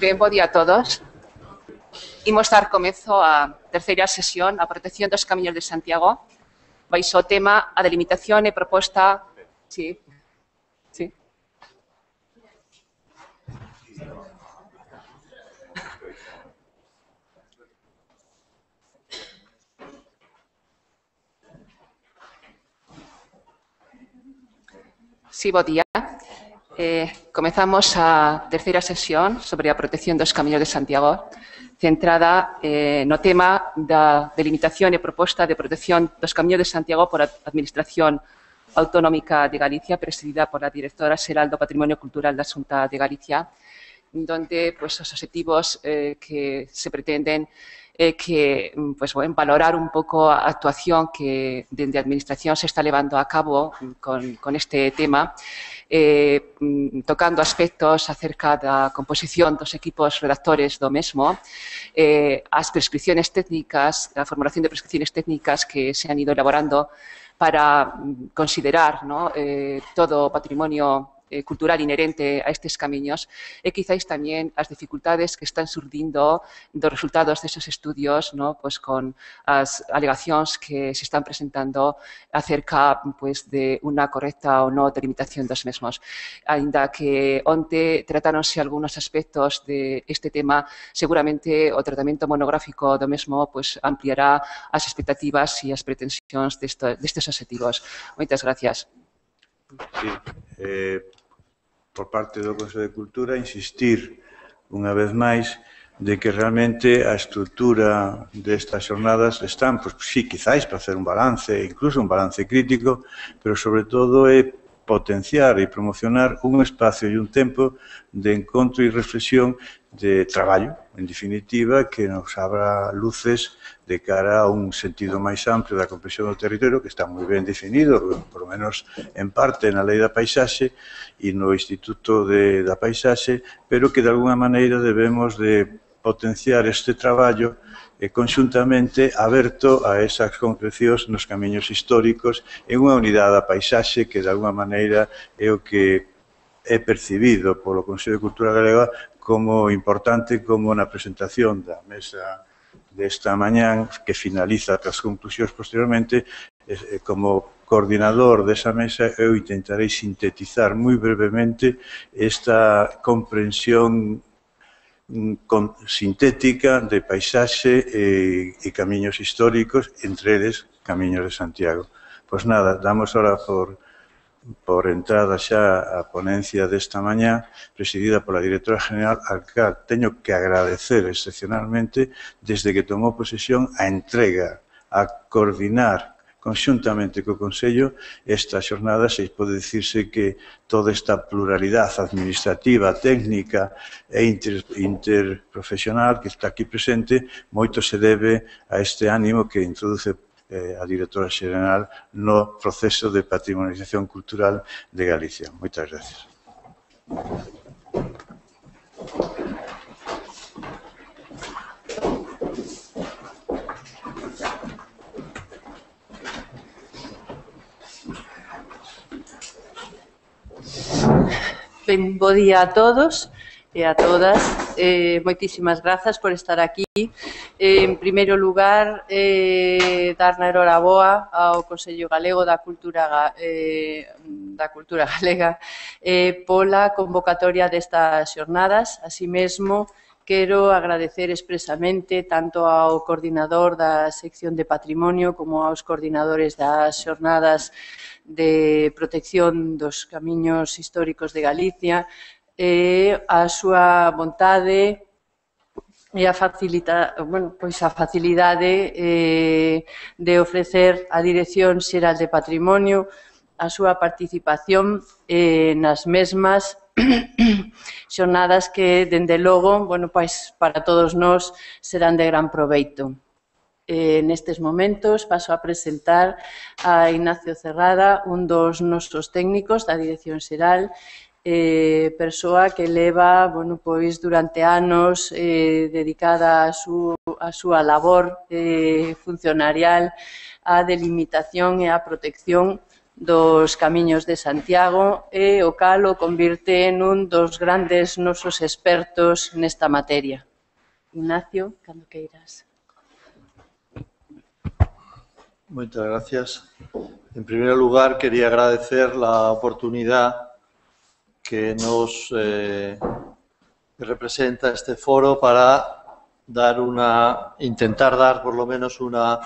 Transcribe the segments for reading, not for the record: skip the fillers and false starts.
Ben, bo día a todos. Imos dar comezo á terceira sesión, a protección dos camiños de Santiago. Baixo o tema a delimitación e proposta... Sí. Sí. Sí, bo día. Comezamos a terceira sesión sobre a protección dos camiños de Santiago, centrada no tema da delimitación e proposta de protección dos camiños de Santiago por a Administración Autonómica de Galicia, presidida por a Directora Xeral do Patrimonio Cultural da Xunta de Galicia, donde pues, os objetivos que se pretenden que pues, bueno, valorar un pouco a actuación que dende a Administración se está levando a cabo con este tema, tocando aspectos acerca da composición dos equipos redactores do mesmo, as prescripciones técnicas, a formulación de prescripciones técnicas que se han ido elaborando para considerar, ¿no? Todo o patrimonio cultural inherente a estes camiños e quizáis tamén as dificultades que están surdindo dos resultados desos estudios, ¿no? Pues con as alegacións que se están presentando acerca pues, de unha correcta ou non delimitación dos mesmos. Ainda que onte tratáronse algúns aspectos de este tema, seguramente o tratamento monográfico do mesmo pues, ampliará as expectativas e as pretensións destes objetivos. Moitas gracias. Sí, por parte do Consello de Cultura, insistir unha vez máis de que realmente a estrutura destas xornadas están, pois, sí, quizáis para hacer un balance, incluso un balance crítico, pero sobre todo é potenciar e promocionar un espacio e un tempo de encontro e reflexión de traballo, en definitiva, que nos abra luces de cara a un sentido máis amplio da comprensión do territorio, que está moi ben definido, por lo menos en parte na Lei da Paisaxe e no Instituto da Paisaxe, pero que de alguna maneira debemos de potenciar este traballo conxuntamente aberto a esas concrecións nos camiños históricos en unha unidade da paisaxe que de alguna maneira é o que é percibido polo Consello de Cultura Galega como importante, como na presentación da mesa desta mañán, que finaliza as conclusións posteriormente, como coordinador desa mesa, eu intentarei sintetizar moi brevemente esta comprensión sintética de paisaxe e camiños históricos, entre eles Camiños de Santiago. Pois nada, damos ahora por entrada xa a ponencia desta mañá, presidida pola Directora General, al que teño que agradecer excepcionalmente desde que tomou posesión a entrega, a coordinar conxuntamente co Consello esta xornada. Se pode dicirse que toda esta pluralidade administrativa, técnica e interprofesional que está aquí presente, moito se debe a este ánimo que introduce a Directora Xeral no proceso de patrimonialización cultural de Galicia. Moitas gracias. Ben, bo día a todos e a todas. Moitísimas grazas por estar aquí. En primeiro lugar, dar na enhoraboa ao Consello Galego da Cultura Galega pola convocatoria destas xornadas. Así mesmo, quero agradecer expresamente tanto ao coordinador da sección de Patrimonio como aos coordinadores das xornadas de protección dos camiños históricos de Galicia a súa vontade e a facilidade de ofrecer a Dirección Xeral de Patrimonio a súa participación nas mesmas xornadas que, dende logo, para todos nós serán de gran proveito. Nestes momentos paso a presentar a Ignacio Cerrada, un dos nosos técnicos da Dirección Xeral, persoa que leva durante anos dedicada a súa labor funcionarial á delimitación e á protección dos Camiños de Santiago e o cal o convirte nun dos grandes nosos expertos nesta materia. Ignacio, cando queiras. Muchas gracias. En primer lugar, quería agradecer la oportunidad que nos representa este foro para intentar dar por lo menos una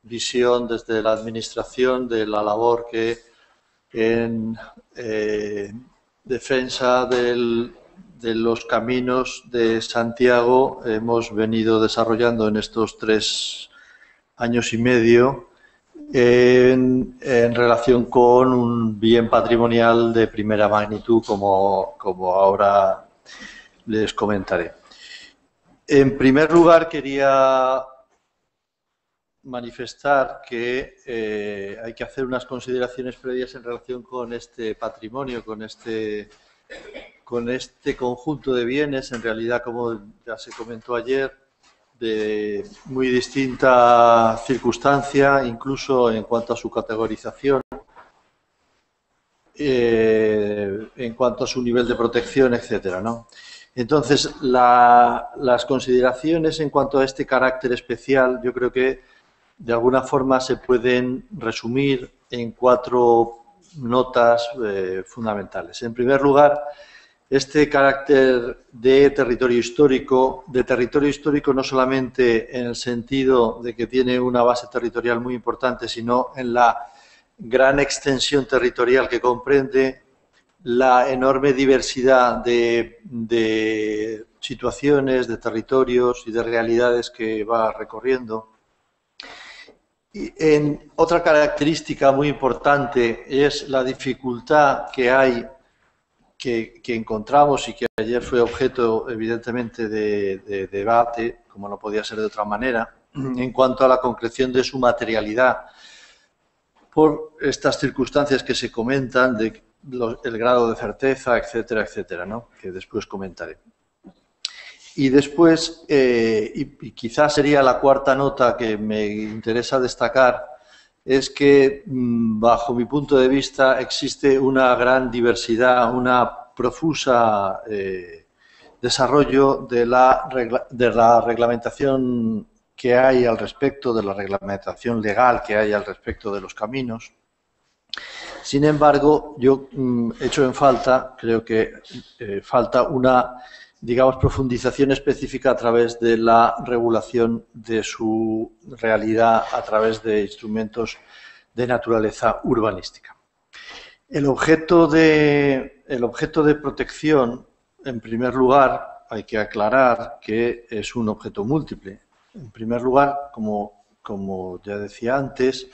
visión desde la Administración de la labor que en defensa de los caminos de Santiago hemos venido desarrollando en estos 3 años y medio en relación con un bien patrimonial de primera magnitud, como ahora les comentaré. En primer lugar, quería manifestar que hay que hacer unas consideraciones previas en relación con este patrimonio, con este conjunto de bienes, en realidad, como ya se comentó ayer, de muy distinta circunstancia, incluso en cuanto a su categorización, en cuanto a su nivel de protección, etcétera, ¿no? Entonces, las consideraciones en cuanto a este carácter especial, yo creo que de alguna forma se pueden resumir en 4 notas fundamentales. En primer lugar, este carácter de territorio histórico no solamente en el sentido de que tiene una base territorial muy importante, sino en la gran extensión territorial que comprende, la enorme diversidad de situaciones, de territorios y de realidades que va recorriendo. Y otra característica muy importante es la dificultad que hay, que encontramos y que ayer fue objeto evidentemente de debate, como no podía ser de otra manera, en cuanto a la concreción de su materialidad, por estas circunstancias que se comentan, el grado de certeza, etcétera, etcétera, ¿no? Que después comentaré. Y después, y quizás sería la 4ª nota que me interesa destacar, es que, bajo mi punto de vista, existe una gran diversidad, una profusa desarrollo de la reglamentación que hay al respecto, de la reglamentación legal que hay al respecto de los caminos. Sin embargo, yo echo en falta, creo que falta una, digamos, profundización específica a través de la regulación de su realidad a través de instrumentos de naturaleza urbanística. El objeto de protección, en primer lugar, hay que aclarar que es un objeto múltiple. En primer lugar, como ya decía antes,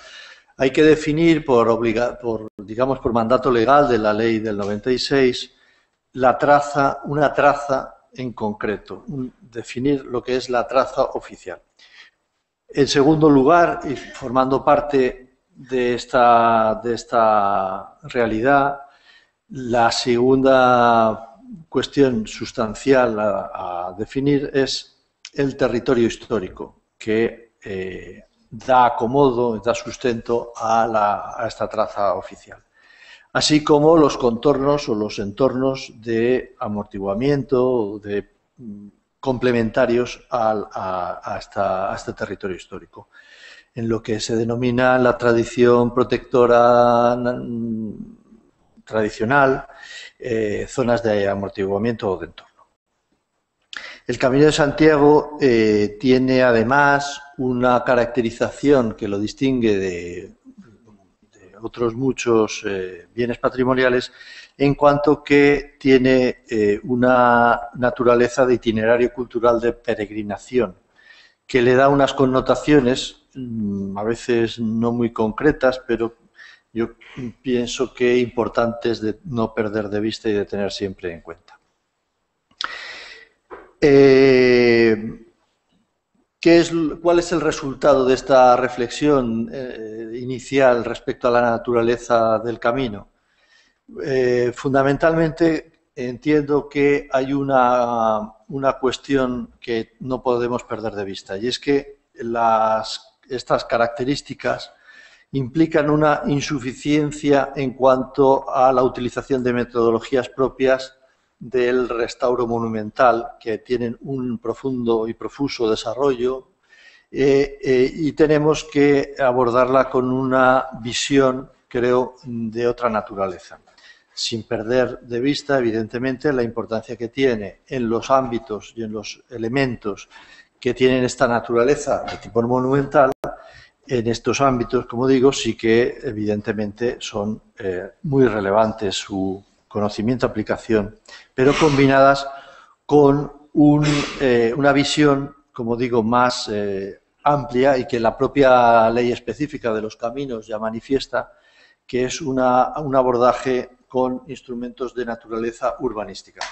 hay que definir por mandato legal de la ley del 96 una traza en concreto, definir lo que es la traza oficial. En segundo lugar, y formando parte de esta realidad, la segunda cuestión sustancial a definir es el territorio histórico, que da acomodo, da sustento a esta traza oficial, así como los contornos o los entornos de amortiguamiento, de complementarios a este territorio histórico, en lo que se denomina la tradición protectora tradicional, zonas de amortiguamiento o de entorno. El Camino de Santiago tiene además una caracterización que lo distingue de otros muchos bienes patrimoniales, en cuanto que tiene una naturaleza de itinerario cultural de peregrinación, que le da unas connotaciones, a veces no muy concretas, pero yo pienso que importantes de no perder de vista y de tener siempre en cuenta. ¿Cuál es el resultado de esta reflexión inicial respecto a la naturaleza del camino? Fundamentalmente entiendo que hay una cuestión que no podemos perder de vista, y es que estas características implican una insuficiencia en cuanto a la utilización de metodologías propias del restauro monumental, que tienen un profundo y profuso desarrollo, y tenemos que abordarla con una visión, creo, de otra naturaleza, sin perder de vista, evidentemente, la importancia que tiene en los ámbitos y en los elementos que tienen esta naturaleza de tipo monumental. En estos ámbitos, como digo, sí que evidentemente son muy relevantes su conocimiento, aplicación, pero combinadas con una visión, como digo, más amplia, y que la propia ley específica de los caminos ya manifiesta, que es un abordaje con instrumentos de naturaleza urbanística.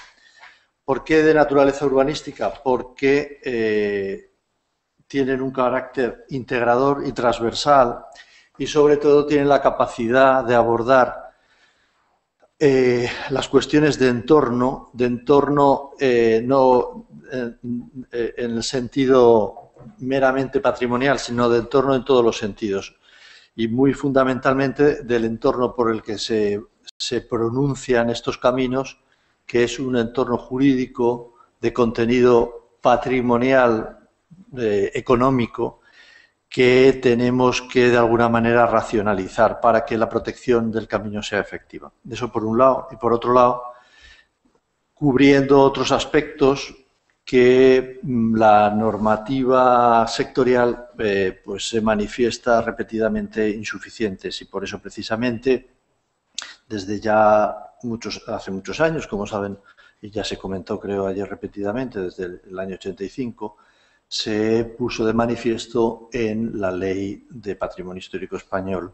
¿Por qué de naturaleza urbanística? Porque tienen un carácter integrador y transversal, y sobre todo tienen la capacidad de abordar las cuestiones de entorno no en el sentido meramente patrimonial, sino de entorno en todos los sentidos, y muy fundamentalmente del entorno por el que se pronuncian estos caminos, que es un entorno jurídico de contenido patrimonial, económico, que tenemos que de alguna manera racionalizar para que la protección del camino sea efectiva. Eso por un lado, y por otro lado, cubriendo otros aspectos que la normativa sectorial pues se manifiesta repetidamente insuficientes, y por eso precisamente desde ya hace muchos años, como saben, y ya se comentó creo ayer repetidamente, desde el año 85, se puso de manifiesto en la Ley de Patrimonio Histórico Español,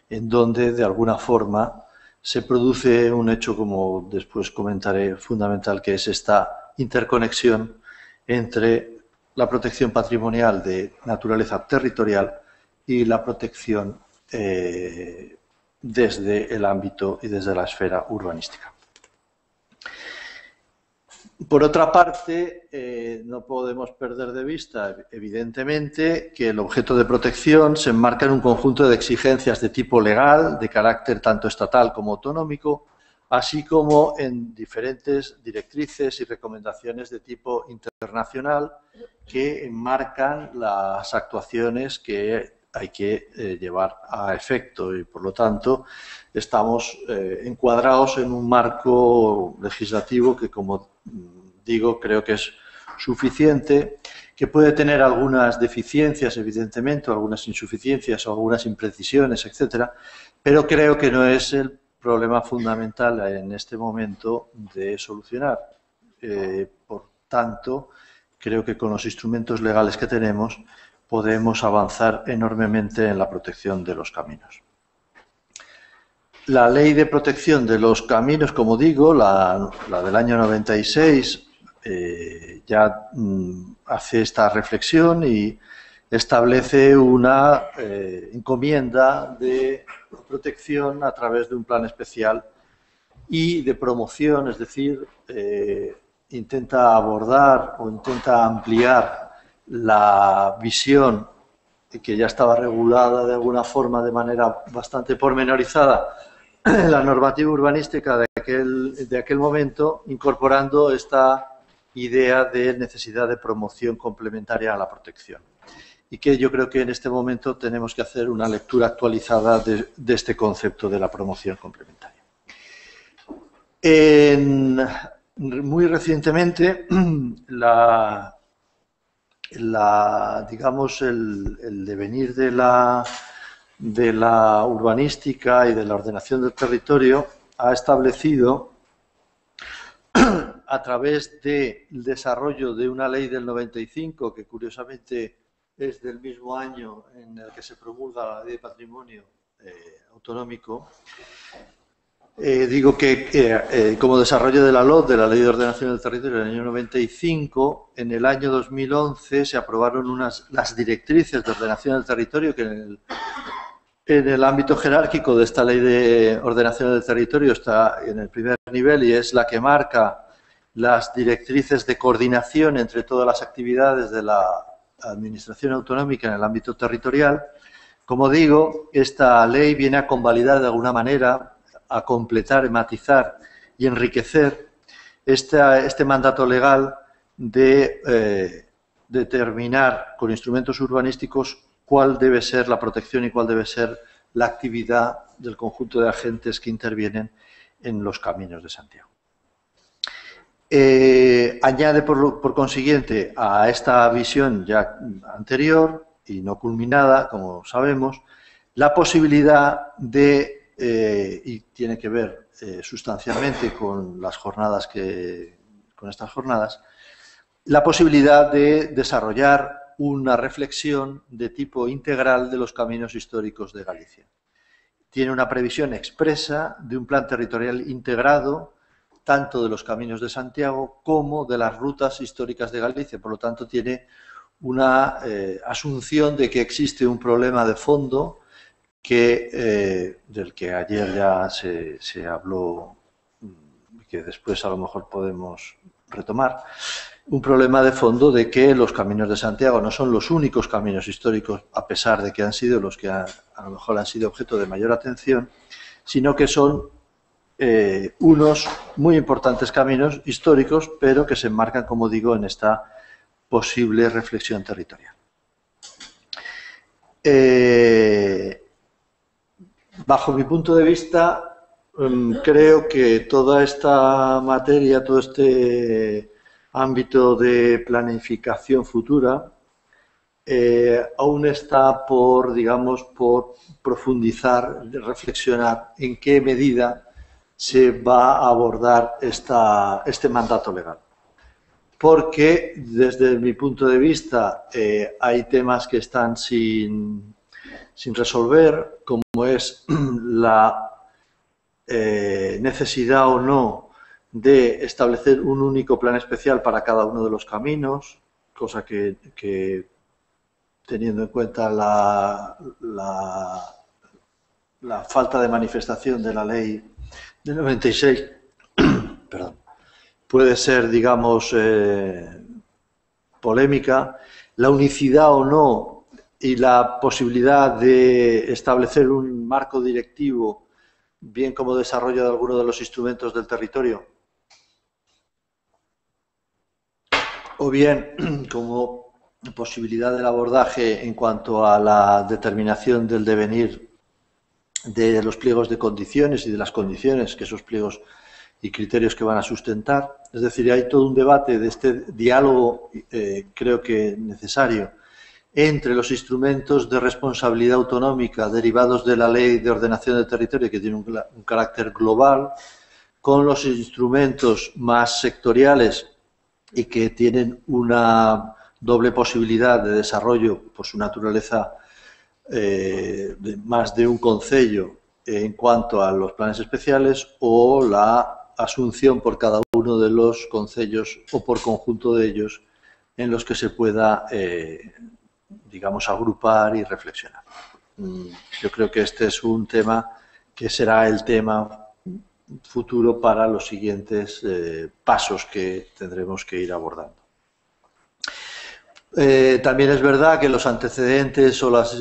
en donde de alguna forma se produce un hecho, como después comentaré, fundamental, que es esta interconexión entre la protección patrimonial de naturaleza territorial y la protección desde el ámbito y desde la esfera urbanística. Por otra parte, no podemos perder de vista, evidentemente, que el objeto de protección se enmarca en un conjunto de exigencias de tipo legal, de carácter tanto estatal como autonómico, así como en diferentes directrices y recomendaciones de tipo internacional que enmarcan las actuaciones que hay que llevar a efecto, y por lo tanto estamos encuadrados en un marco legislativo que, como digo, creo que es suficiente, que puede tener algunas deficiencias, evidentemente, o algunas insuficiencias o algunas imprecisiones, etcétera, pero creo que no es el problema fundamental en este momento de solucionar. Por tanto, creo que con los instrumentos legales que tenemos podemos avanzar enormemente en la protección de los caminos. La Ley de Protección de los Caminos, como digo, la del año 96, ya hace esta reflexión y establece una encomienda de protección a través de un plan especial y de promoción, es decir, intenta abordar o intenta ampliar la visión que ya estaba regulada de alguna forma de manera bastante pormenorizada en la normativa urbanística de aquel momento, incorporando esta idea de necesidad de promoción complementaria a la protección. Y que yo creo que en este momento tenemos que hacer una lectura actualizada de este concepto de la promoción complementaria. Muy recientemente, digamos, el devenir de la urbanística y de la ordenación del territorio ha establecido, a través del desarrollo de una ley del 95, que curiosamente es del mismo año en el que se promulga la Ley de Patrimonio Autonómico, digo que como desarrollo de la LOT, de la Ley de Ordenación del Territorio del año 95, en el año 2011 se aprobaron las directrices de ordenación del territorio que en el ámbito jerárquico de esta Ley de Ordenación del Territorio está en el primer nivel y es la que marca las directrices de coordinación entre todas las actividades de la Administración autonómica en el ámbito territorial, Como digo, esta ley viene a convalidar de alguna manera, a completar, matizar y enriquecer este mandato legal de determinar con instrumentos urbanísticos cuál debe ser la protección y cuál debe ser la actividad del conjunto de agentes que intervienen en los caminos de Santiago. Añade, por consiguiente, a esta visión ya anterior y no culminada, como sabemos, la posibilidad de, y tiene que ver sustancialmente con las jornadas con estas jornadas, la posibilidad de desarrollar una reflexión de tipo integral de los caminos históricos de Galicia. Tiene una previsión expresa de un plan territorial integrado tanto de los caminos de Santiago como de las rutas históricas de Galicia. Por lo tanto, tiene una asunción de que existe un problema de fondo del que ayer ya se habló, que después a lo mejor podemos retomar, un problema de fondo de que los caminos de Santiago no son los únicos caminos históricos, a pesar de que han sido los que a lo mejor han sido objeto de mayor atención, sino que son unos muy importantes caminos históricos, pero que se enmarcan, como digo, en esta posible reflexión territorial. Bajo mi punto de vista, creo que toda esta materia, todo este ámbito de planificación futura, aún está por, digamos, por profundizar, reflexionar en qué medida se va a abordar este mandato legal. Porque, desde mi punto de vista, hay temas que están sin resolver, como es la necesidad o no de establecer un único plan especial para cada uno de los caminos, cosa que teniendo en cuenta la falta de manifestación de la ley del 96, perdón, puede ser, digamos, polémica. La unicidad o no y la posibilidad de establecer un marco directivo, bien como desarrollo de alguno de los instrumentos del territorio, o bien como posibilidad del abordaje en cuanto a la determinación del devenir de los pliegos de condiciones y de las condiciones que esos pliegos y criterios que van a sustentar. Es decir, hay todo un debate de este diálogo, creo que necesario, entre los instrumentos de responsabilidad autonómica derivados de la Ley de Ordenación del Territorio, que tiene un carácter global, con los instrumentos más sectoriales y que tienen una doble posibilidad de desarrollo por su naturaleza de más de un concello en cuanto a los planes especiales, o la asunción por cada uno de los concellos o por conjunto de ellos en los que se pueda, digamos, agrupar y reflexionar. Yo creo que este es un tema que será el tema futuro para los siguientes pasos que tendremos que ir abordando. También es verdad que los antecedentes o los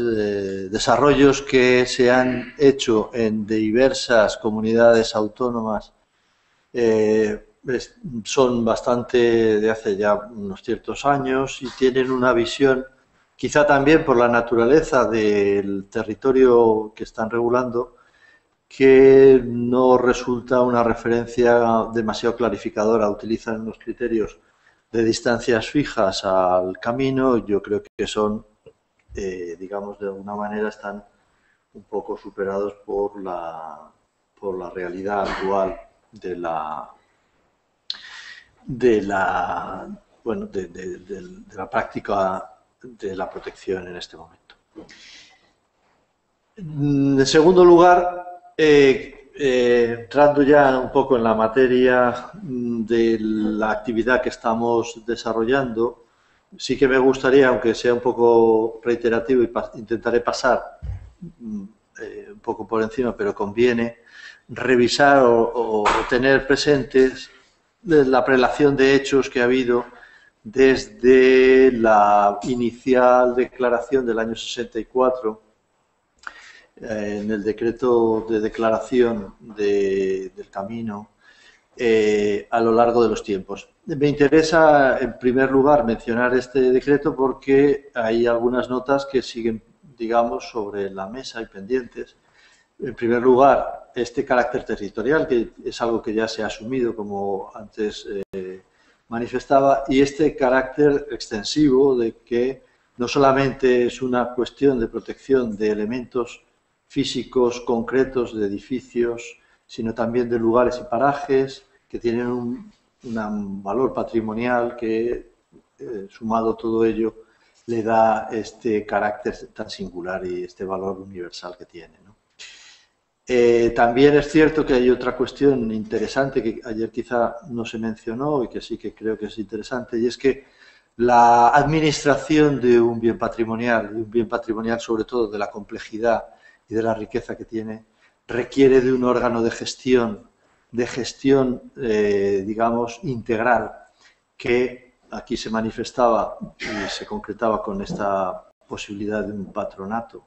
desarrollos que se han hecho en diversas comunidades autónomas son bastante de hace ya unos ciertos años y tienen una visión, quizá también por la naturaleza del territorio que están regulando, que no resulta una referencia demasiado clarificadora. Utilizan unos criterios de distancias fijas al camino. Yo creo que son, digamos, de alguna manera están un poco superados por la realidad actual de la práctica de la protección en este momento. En segundo lugar, entrando ya un poco en la materia de la actividad que estamos desarrollando, sí que me gustaría, aunque sea un poco reiterativo, y intentaré pasar un poco por encima, pero conviene revisar o tener presentes la prelación de hechos que ha habido desde la inicial declaración del año 64 en el decreto de declaración del camino a lo largo de los tiempos. Me interesa, en primer lugar, mencionar este decreto porque hay algunas notas que siguen, digamos, sobre la mesa y pendientes. En primer lugar, este carácter territorial, que es algo que ya se ha asumido, como antes manifestaba, y este carácter extensivo de que no solamente es una cuestión de protección de elementos físicos concretos, de edificios, sino también de lugares y parajes que tienen un valor patrimonial que, sumado todo ello, le da este carácter tan singular y este valor universal que tiene, ¿no? También es cierto que hay otra cuestión interesante que ayer quizá no se mencionó y que sí que creo que es interesante, y es que la administración de un bien patrimonial, sobre todo de la complejidad y de la riqueza que tiene, requiere de un órgano de gestión, digamos, integral, que aquí se manifestaba y se concretaba con esta posibilidad de un patronato,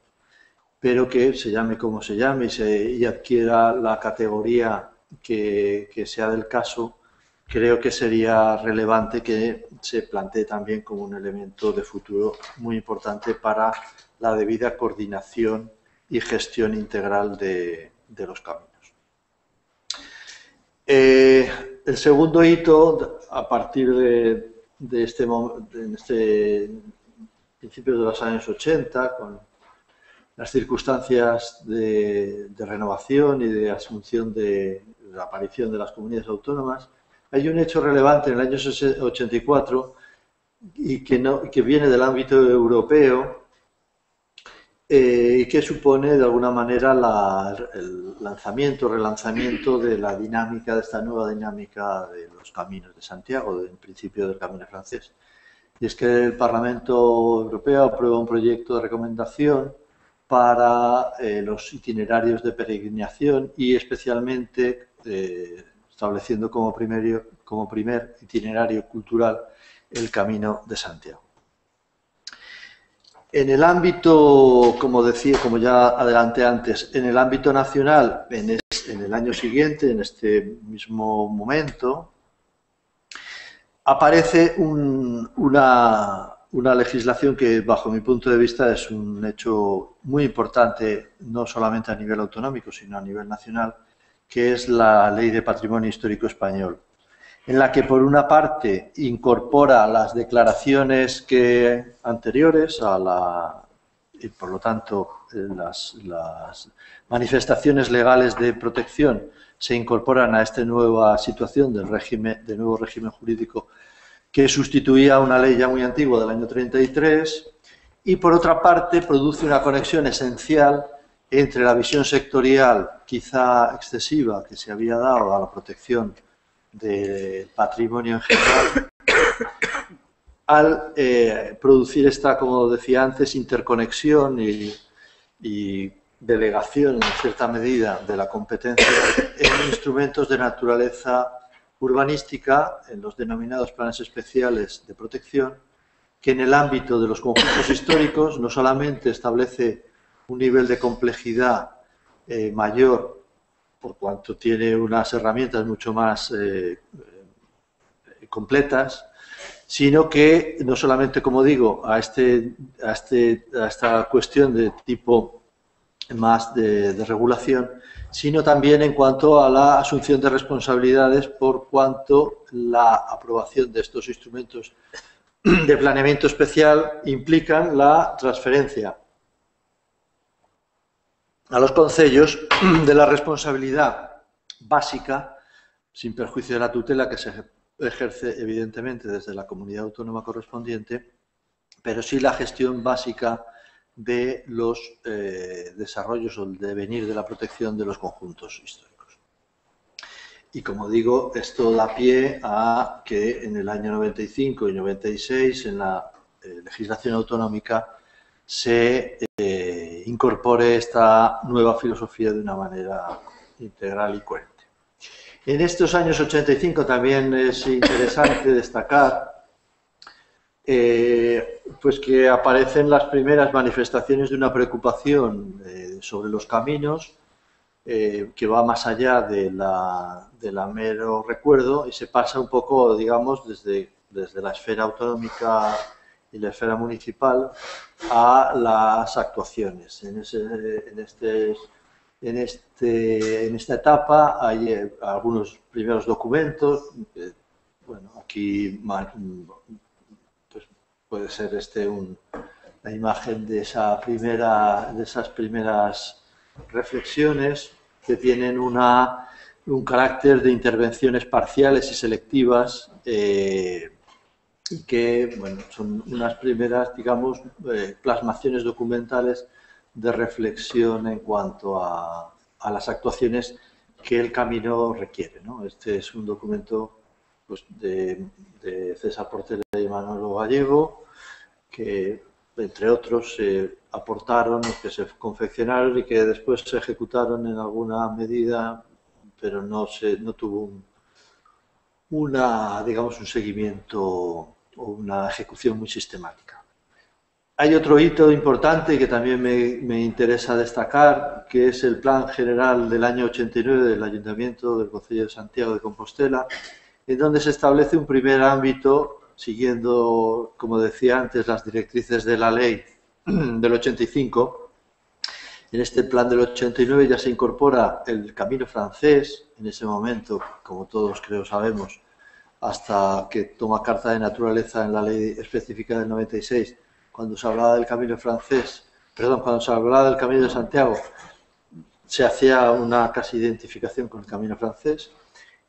pero que se llame como se llame y adquiera la categoría que sea del caso. Creo que sería relevante que se plantee también como un elemento de futuro muy importante para la debida coordinación y gestión integral de los caminos. El segundo hito, a partir de este principios de los años 80, con las circunstancias de renovación y de asunción de la aparición de las comunidades autónomas, hay un hecho relevante en el año 84 y que viene del ámbito europeo y que supone de alguna manera el relanzamiento de la dinámica, de esta nueva dinámica de los caminos de Santiago, en principio del camino francés. Y es que el Parlamento Europeo aprueba un proyecto de recomendación para los itinerarios de peregrinación y especialmente estableciendo como primer itinerario cultural el Camino de Santiago. En el ámbito, como ya adelanté antes, en el ámbito nacional, en el año siguiente, en este mismo momento, aparece una legislación que, bajo mi punto de vista, es un hecho muy importante, no solamente a nivel autonómico, sino a nivel nacional, que es la Ley de Patrimonio Histórico Español, en la que, por una parte, incorpora las declaraciones anteriores y, por lo tanto, las manifestaciones legales de protección se incorporan a esta nueva situación del nuevo régimen jurídico que sustituía a una ley ya muy antigua del año 33, y, por otra parte, produce una conexión esencial entre la visión sectorial, quizá excesiva, que se había dado a la protección del patrimonio en general, al producir esta, como decía antes, interconexión y delegación, en cierta medida, de la competencia en instrumentos de naturaleza urbanística, en los denominados planes especiales de protección, que en el ámbito de los conjuntos históricos no solamente establece un nivel de complejidad mayor, por cuanto tiene unas herramientas mucho más completas, sino que no solamente, como digo, a esta cuestión de tipo más de regulación, sino también en cuanto a la asunción de responsabilidades, por cuanto la aprobación de estos instrumentos de planeamiento especial implican la transferencia a los concellos de la responsabilidad básica, sin perjuicio de la tutela que se ejerce evidentemente desde la comunidad autónoma correspondiente, pero sí la gestión básica de los desarrollos o el devenir de la protección de los conjuntos históricos. Y, como digo, esto da pie a que en el año 95 y 96, en la legislación autonómica, se incorpore esta nueva filosofía de una manera integral y coherente. En estos años 85 también es interesante destacar pues que aparecen las primeras manifestaciones de una preocupación sobre los caminos que va más allá de la mero recuerdo y se pasa un poco, digamos, desde la esfera autonómica y la esfera municipal a las actuaciones. En esta etapa hay algunos primeros documentos. Bueno, aquí pues puede ser la imagen de esas primeras reflexiones que tienen un carácter de intervenciones parciales y selectivas y que, bueno, son unas primeras, digamos, plasmaciones documentales de reflexión en cuanto a las actuaciones que el camino requiere, ¿no? Este es un documento pues, de César Portela y Manolo Gallego, que entre otros se aportaron, que se confeccionaron y que después se ejecutaron en alguna medida, pero no tuvo digamos, un seguimiento o una ejecución muy sistemática. Hay otro hito importante que también me interesa destacar, que es el Plan General del año 89 del Ayuntamiento del Concello de Santiago de Compostela, en donde se establece un primer ámbito, siguiendo, como decía antes, las directrices de la ley del 85. En este plan del 89 ya se incorpora el camino francés, en ese momento, como todos creo sabemos, hasta que toma carta de naturaleza en la ley específica del 96, cuando se hablaba del camino francés, cuando se hablaba del camino de Santiago, se hacía una casi identificación con el camino francés,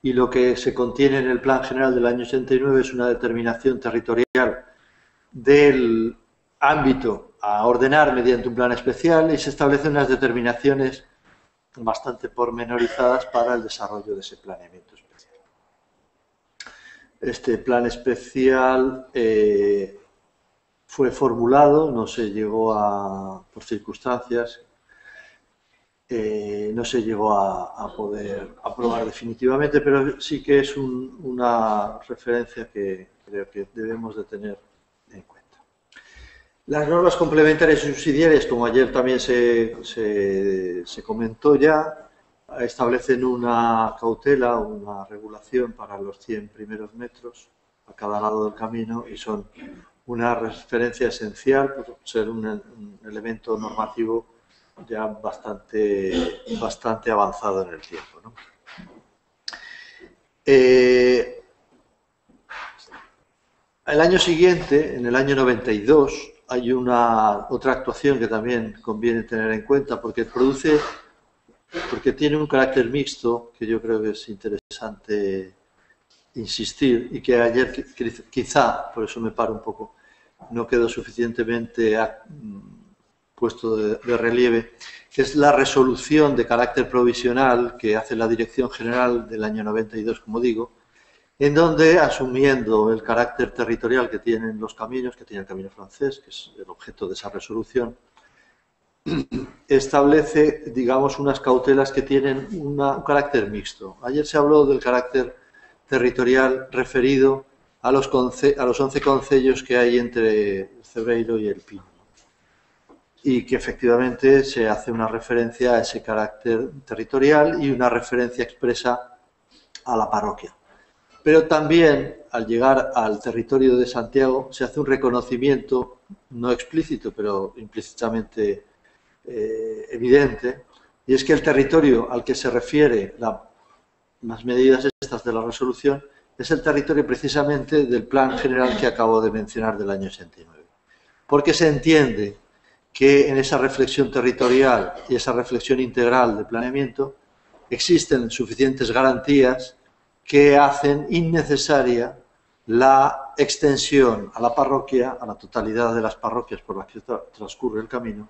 y lo que se contiene en el Plan General del año 89 es una determinación territorial del ámbito a ordenar mediante un plan especial y se establecen unas determinaciones bastante pormenorizadas para el desarrollo de ese planeamiento especial. Este plan especial fue formulado, no se llegó por circunstancias, no se llegó a poder aprobar definitivamente, pero sí que es una referencia que creo que debemos de tener en cuenta. Las normas complementarias y subsidiarias, como ayer también se comentó ya, establecen una cautela, una regulación para los 100 primeros metros a cada lado del camino y son una referencia esencial por ser un elemento normativo ya bastante avanzado en el tiempo, ¿no? El año siguiente, en el año 92, hay otra actuación que también conviene tener en cuenta porque tiene un carácter mixto que yo creo que es interesante insistir y que ayer quizá, por eso me paro un poco, no quedó suficientemente puesto de relieve, que es la resolución de carácter provisional que hace la Dirección General del año 92, como digo, en donde, asumiendo el carácter territorial que tienen los caminos, que tiene el camino francés, que es el objeto de esa resolución, establece, digamos, unas cautelas que tienen un carácter mixto. Ayer se habló del carácter territorial referido a los 11 concellos que hay entre el Cebreiro y el Pino, y que efectivamente se hace una referencia a ese carácter territorial y una referencia expresa a la parroquia. Pero también, al llegar al territorio de Santiago, se hace un reconocimiento, no explícito, pero implícitamente evidente, y es que el territorio al que se refiere las medidas estas de la resolución es el territorio precisamente del Plan General que acabo de mencionar del año 89. Porque se entiende que en esa reflexión territorial y esa reflexión integral de planeamiento existen suficientes garantías que hacen innecesaria la extensión a la parroquia, a la totalidad de las parroquias por las que transcurre el camino,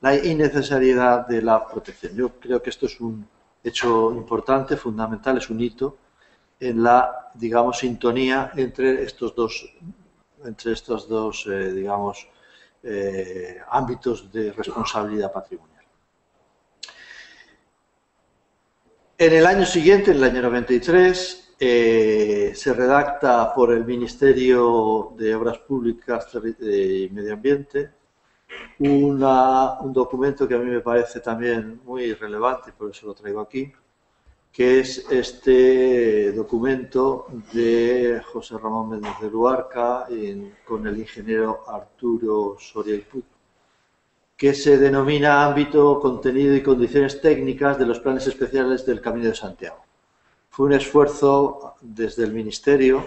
la innecesariedad de la protección. Yo creo que esto es un hecho importante, fundamental, es un hito en la, digamos, sintonía entre estos dos digamos, ámbitos de responsabilidad patrimonial. En el año siguiente, en el año 93, se redacta por el Ministerio de Obras Públicas y Medio Ambiente un documento que a mí me parece también muy relevante, por eso lo traigo aquí, que es este documento de José Ramón Méndez de Luarca con el ingeniero Arturo Soria y Puig, que se denomina Ámbito, Contenido y Condiciones Técnicas de los Planes Especiales del Camino de Santiago. Fue un esfuerzo desde el Ministerio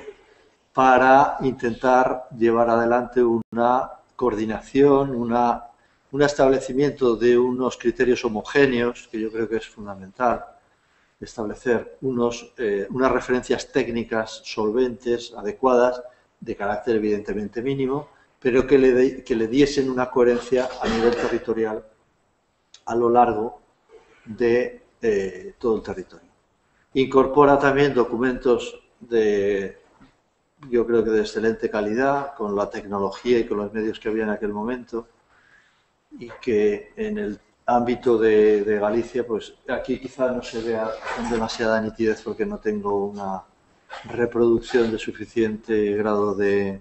para intentar llevar adelante una coordinación, un establecimiento de unos criterios homogéneos, que yo creo que es fundamental, establecer unas referencias técnicas solventes, adecuadas, de carácter evidentemente mínimo, pero que le diesen una coherencia a nivel territorial a lo largo de todo el territorio. Incorpora también documentos yo creo que de excelente calidad, con la tecnología y con los medios que había en aquel momento, y que en el ámbito de Galicia, pues aquí quizá no se vea con demasiada nitidez porque no tengo una reproducción de suficiente grado de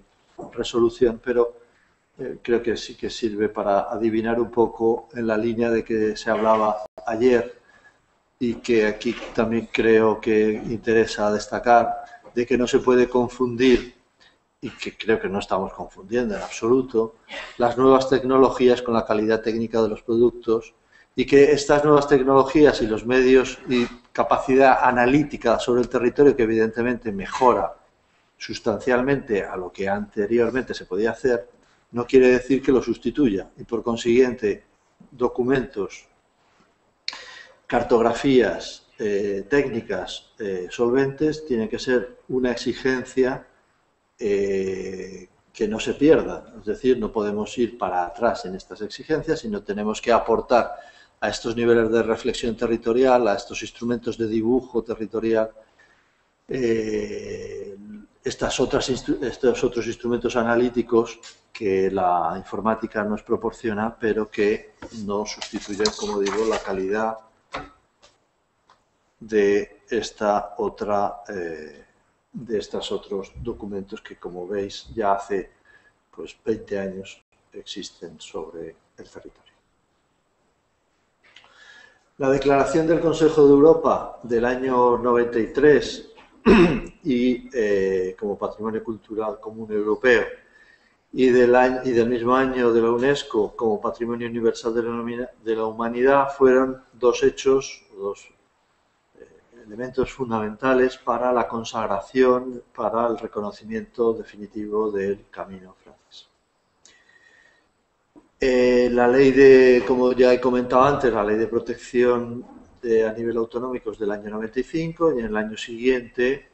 resolución, pero creo que sí que sirve para adivinar un poco en la línea de que se hablaba ayer y que aquí también creo que interesa destacar, de que no se puede confundir, y que creo que no estamos confundiendo en absoluto, las nuevas tecnologías con la calidad técnica de los productos, y que estas nuevas tecnologías y los medios y capacidad analítica sobre el territorio, que evidentemente mejora sustancialmente a lo que anteriormente se podía hacer, no quiere decir que lo sustituya, y por consiguiente documentos, cartografías, técnicas solventes tienen que ser una exigencia que no se pierda. Es decir, no podemos ir para atrás en estas exigencias, sino tenemos que aportar a estos niveles de reflexión territorial, a estos instrumentos de dibujo territorial, estos otros instrumentos analíticos que la informática nos proporciona, pero que no sustituyen, como digo, la calidad de estos otros documentos que, como veis, ya hace pues 20 años existen sobre el territorio. La Declaración del Consejo de Europa del año 93 y como Patrimonio Cultural Común Europeo y del mismo año de la UNESCO como Patrimonio Universal de la Humanidad fueron dos hechos, dos elementos fundamentales para la consagración, para el reconocimiento definitivo del camino francés. La ley como ya he comentado antes, la ley de protección a nivel autonómico es del año 95 y en el año siguiente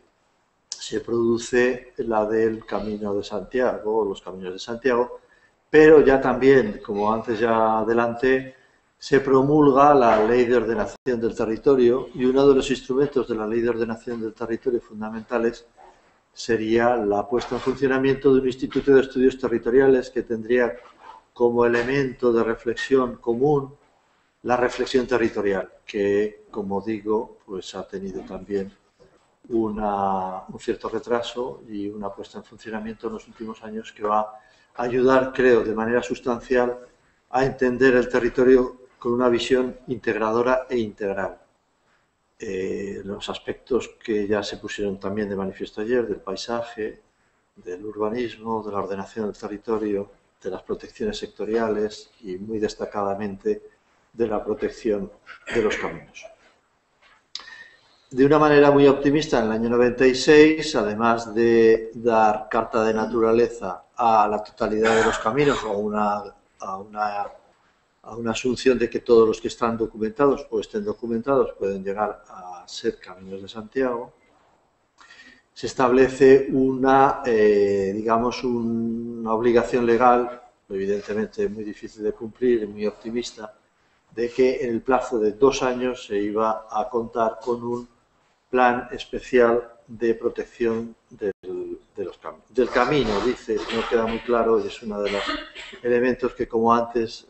se produce la del Camino de Santiago, los Caminos de Santiago, pero ya también, como antes ya adelanté, se promulga la Ley de Ordenación del Territorio y uno de los instrumentos de la Ley de Ordenación del Territorio fundamentales sería la puesta en funcionamiento de un Instituto de Estudios Territoriales que tendría como elemento de reflexión común la reflexión territorial, que, como digo, pues ha tenido también un cierto retraso y una puesta en funcionamiento en los últimos años que va a ayudar, creo, de manera sustancial a entender el territorio con una visión integradora e integral. Los aspectos que ya se pusieron también de manifiesto ayer, del paisaje, del urbanismo, de la ordenación del territorio, de las protecciones sectoriales y muy destacadamente de la protección de los caminos. De una manera muy optimista, en el año 96, además de dar carta de naturaleza a la totalidad de los caminos o a una asunción de que todos los que están documentados o estén documentados pueden llegar a ser Caminos de Santiago, se establece digamos, una obligación legal, evidentemente muy difícil de cumplir y muy optimista, de que en el plazo de 2 años se iba a contar con un plan especial de protección del camino, dice, no queda muy claro y es uno de los elementos que, como antes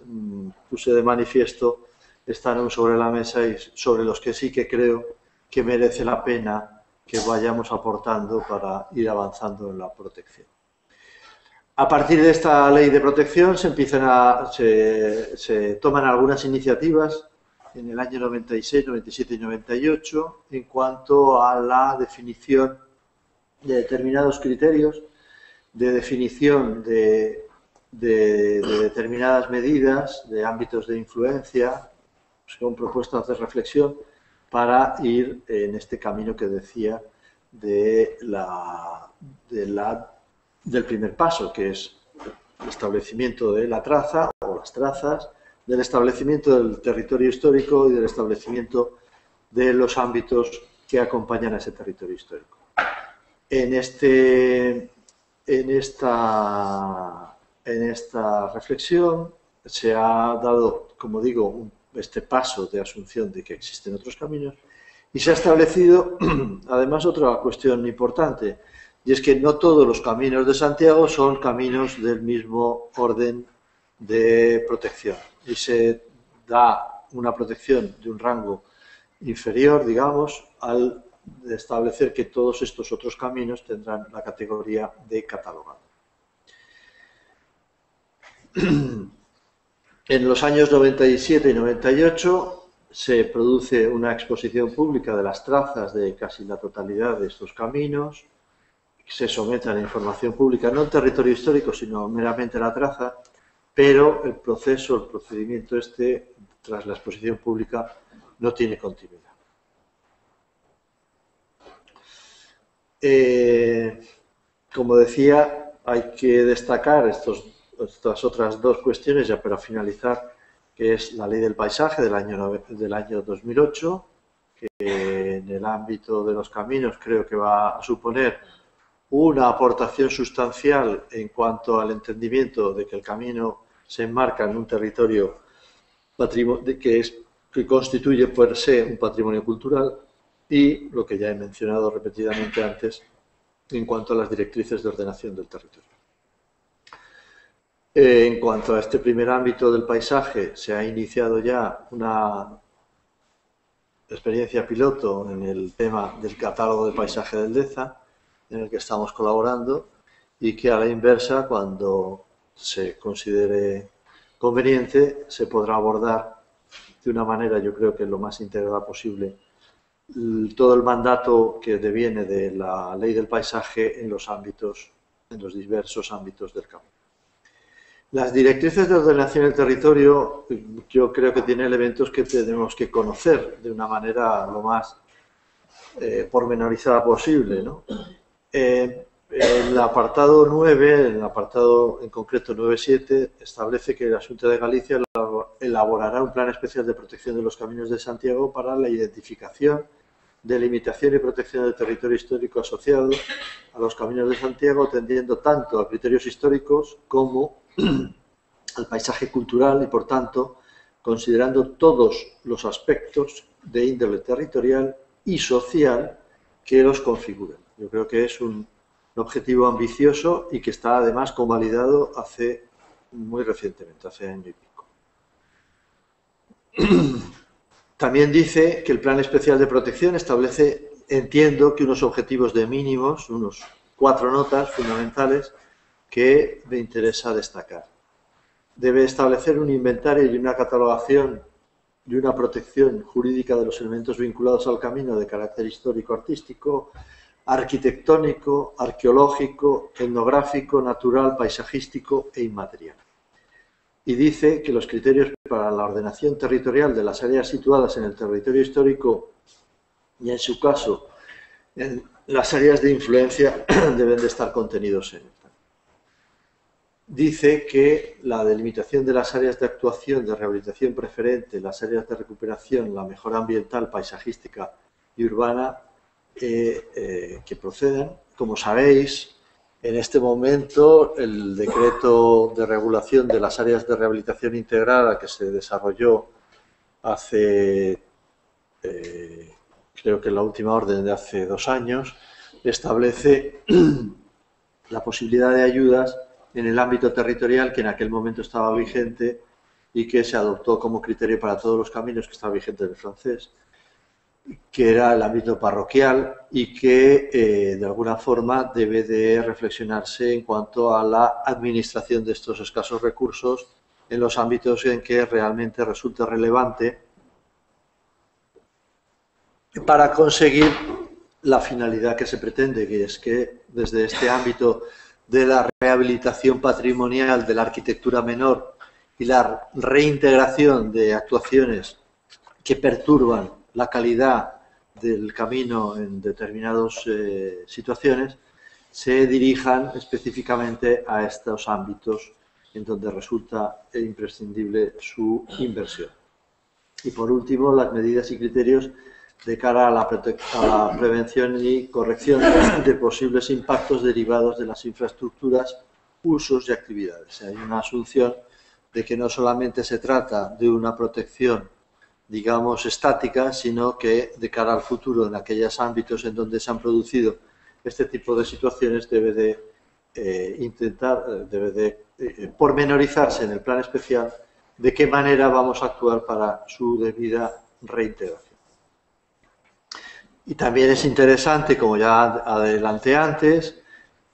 puse de manifiesto, están aún sobre la mesa y sobre los que sí que creo que merece la pena que vayamos aportando para ir avanzando en la protección. A partir de esta ley de protección se toman algunas iniciativas en el año 96, 97 y 98 en cuanto a la definición de determinados criterios, de definición de determinadas medidas, de ámbitos de influencia, son propuestas de reflexión para ir en este camino que decía del primer paso, que es el establecimiento de la traza o las trazas, del establecimiento del territorio histórico y del establecimiento de los ámbitos que acompañan a ese territorio histórico. En esta reflexión se ha dado, como digo, este paso de asunción de que existen otros caminos y se ha establecido, además, otra cuestión importante, y es que no todos los caminos de Santiago son caminos del mismo orden de protección y se da una protección de un rango inferior, digamos, al establecer que todos estos otros caminos tendrán la categoría de catalogado. En los años 97 y 98 se produce una exposición pública de las trazas de casi la totalidad de estos caminos, se somete a la información pública, no el territorio histórico, sino meramente la traza, pero el procedimiento tras la exposición pública, no tiene continuidad. Como decía, hay que destacar estas otras dos cuestiones ya para finalizar, que es la ley del paisaje del año 2008, que en el ámbito de los caminos creo que va a suponer una aportación sustancial en cuanto al entendimiento de que el camino se enmarca en un territorio que constituye per se un patrimonio cultural y lo que ya he mencionado repetidamente antes en cuanto a las directrices de ordenación del territorio. En cuanto a este primer ámbito del paisaje, se ha iniciado ya una experiencia piloto en el tema del catálogo de paisaje del DEZA, en el que estamos colaborando y que a la inversa, cuando se considere conveniente, se podrá abordar de una manera, yo creo que lo más integrada posible, todo el mandato que deviene de la ley del paisaje en los diversos ámbitos del campo. Las directrices de ordenación del territorio yo creo que tienen elementos que tenemos que conocer de una manera lo más pormenorizada posible, ¿no? El apartado 9, el apartado en concreto 9.7, establece que la Xunta de Galicia elaborará un plan especial de protección de los caminos de Santiago para la identificación, delimitación y protección del territorio histórico asociado a los caminos de Santiago, atendiendo tanto a criterios históricos como al paisaje cultural y, por tanto, considerando todos los aspectos de índole territorial y social que los configuran. Yo creo que es un objetivo ambicioso y que está además convalidado muy recientemente, hace año y pico. También dice que el Plan Especial de Protección establece, entiendo, que unos objetivos de mínimos, unos 4 notas fundamentales que me interesa destacar. Debe establecer un inventario y una catalogación y una protección jurídica de los elementos vinculados al camino de carácter histórico-artístico, arquitectónico, arqueológico, etnográfico, natural, paisajístico e inmaterial. Y dice que los criterios para la ordenación territorial de las áreas situadas en el territorio histórico y, en su caso, en las áreas de influencia deben de estar contenidos en él. Dice que la delimitación de las áreas de actuación de rehabilitación preferente, las áreas de recuperación, la mejora ambiental, paisajística y urbana que procedan. Como sabéis, en este momento el decreto de regulación de las áreas de rehabilitación integrada que se desarrolló hace, creo que la última orden de hace 2 años, establece la posibilidad de ayudas en el ámbito territorial que en aquel momento estaba vigente y que se adoptó como criterio para todos los caminos, que estaba vigente en el francés, que era el ámbito parroquial y que de alguna forma debe de reflexionarse en cuanto a la administración de estos escasos recursos en los ámbitos en que realmente resulta relevante para conseguir la finalidad que se pretende, que es que desde este ámbito de la rehabilitación patrimonial de la arquitectura menor y la reintegración de actuaciones que perturban la calidad del camino en determinadas situaciones, se dirijan específicamente a estos ámbitos en donde resulta imprescindible su inversión. Y por último, las medidas y criterios de cara a la prevención y corrección de posibles impactos derivados de las infraestructuras, usos y actividades. Hay una asunción de que no solamente se trata de una protección, digamos, estática, sino que de cara al futuro, en aquellos ámbitos en donde se han producido este tipo de situaciones, debe de debe de pormenorizarse en el plan especial de qué manera vamos a actuar para su debida reintegración. Y también es interesante, como ya adelanté antes,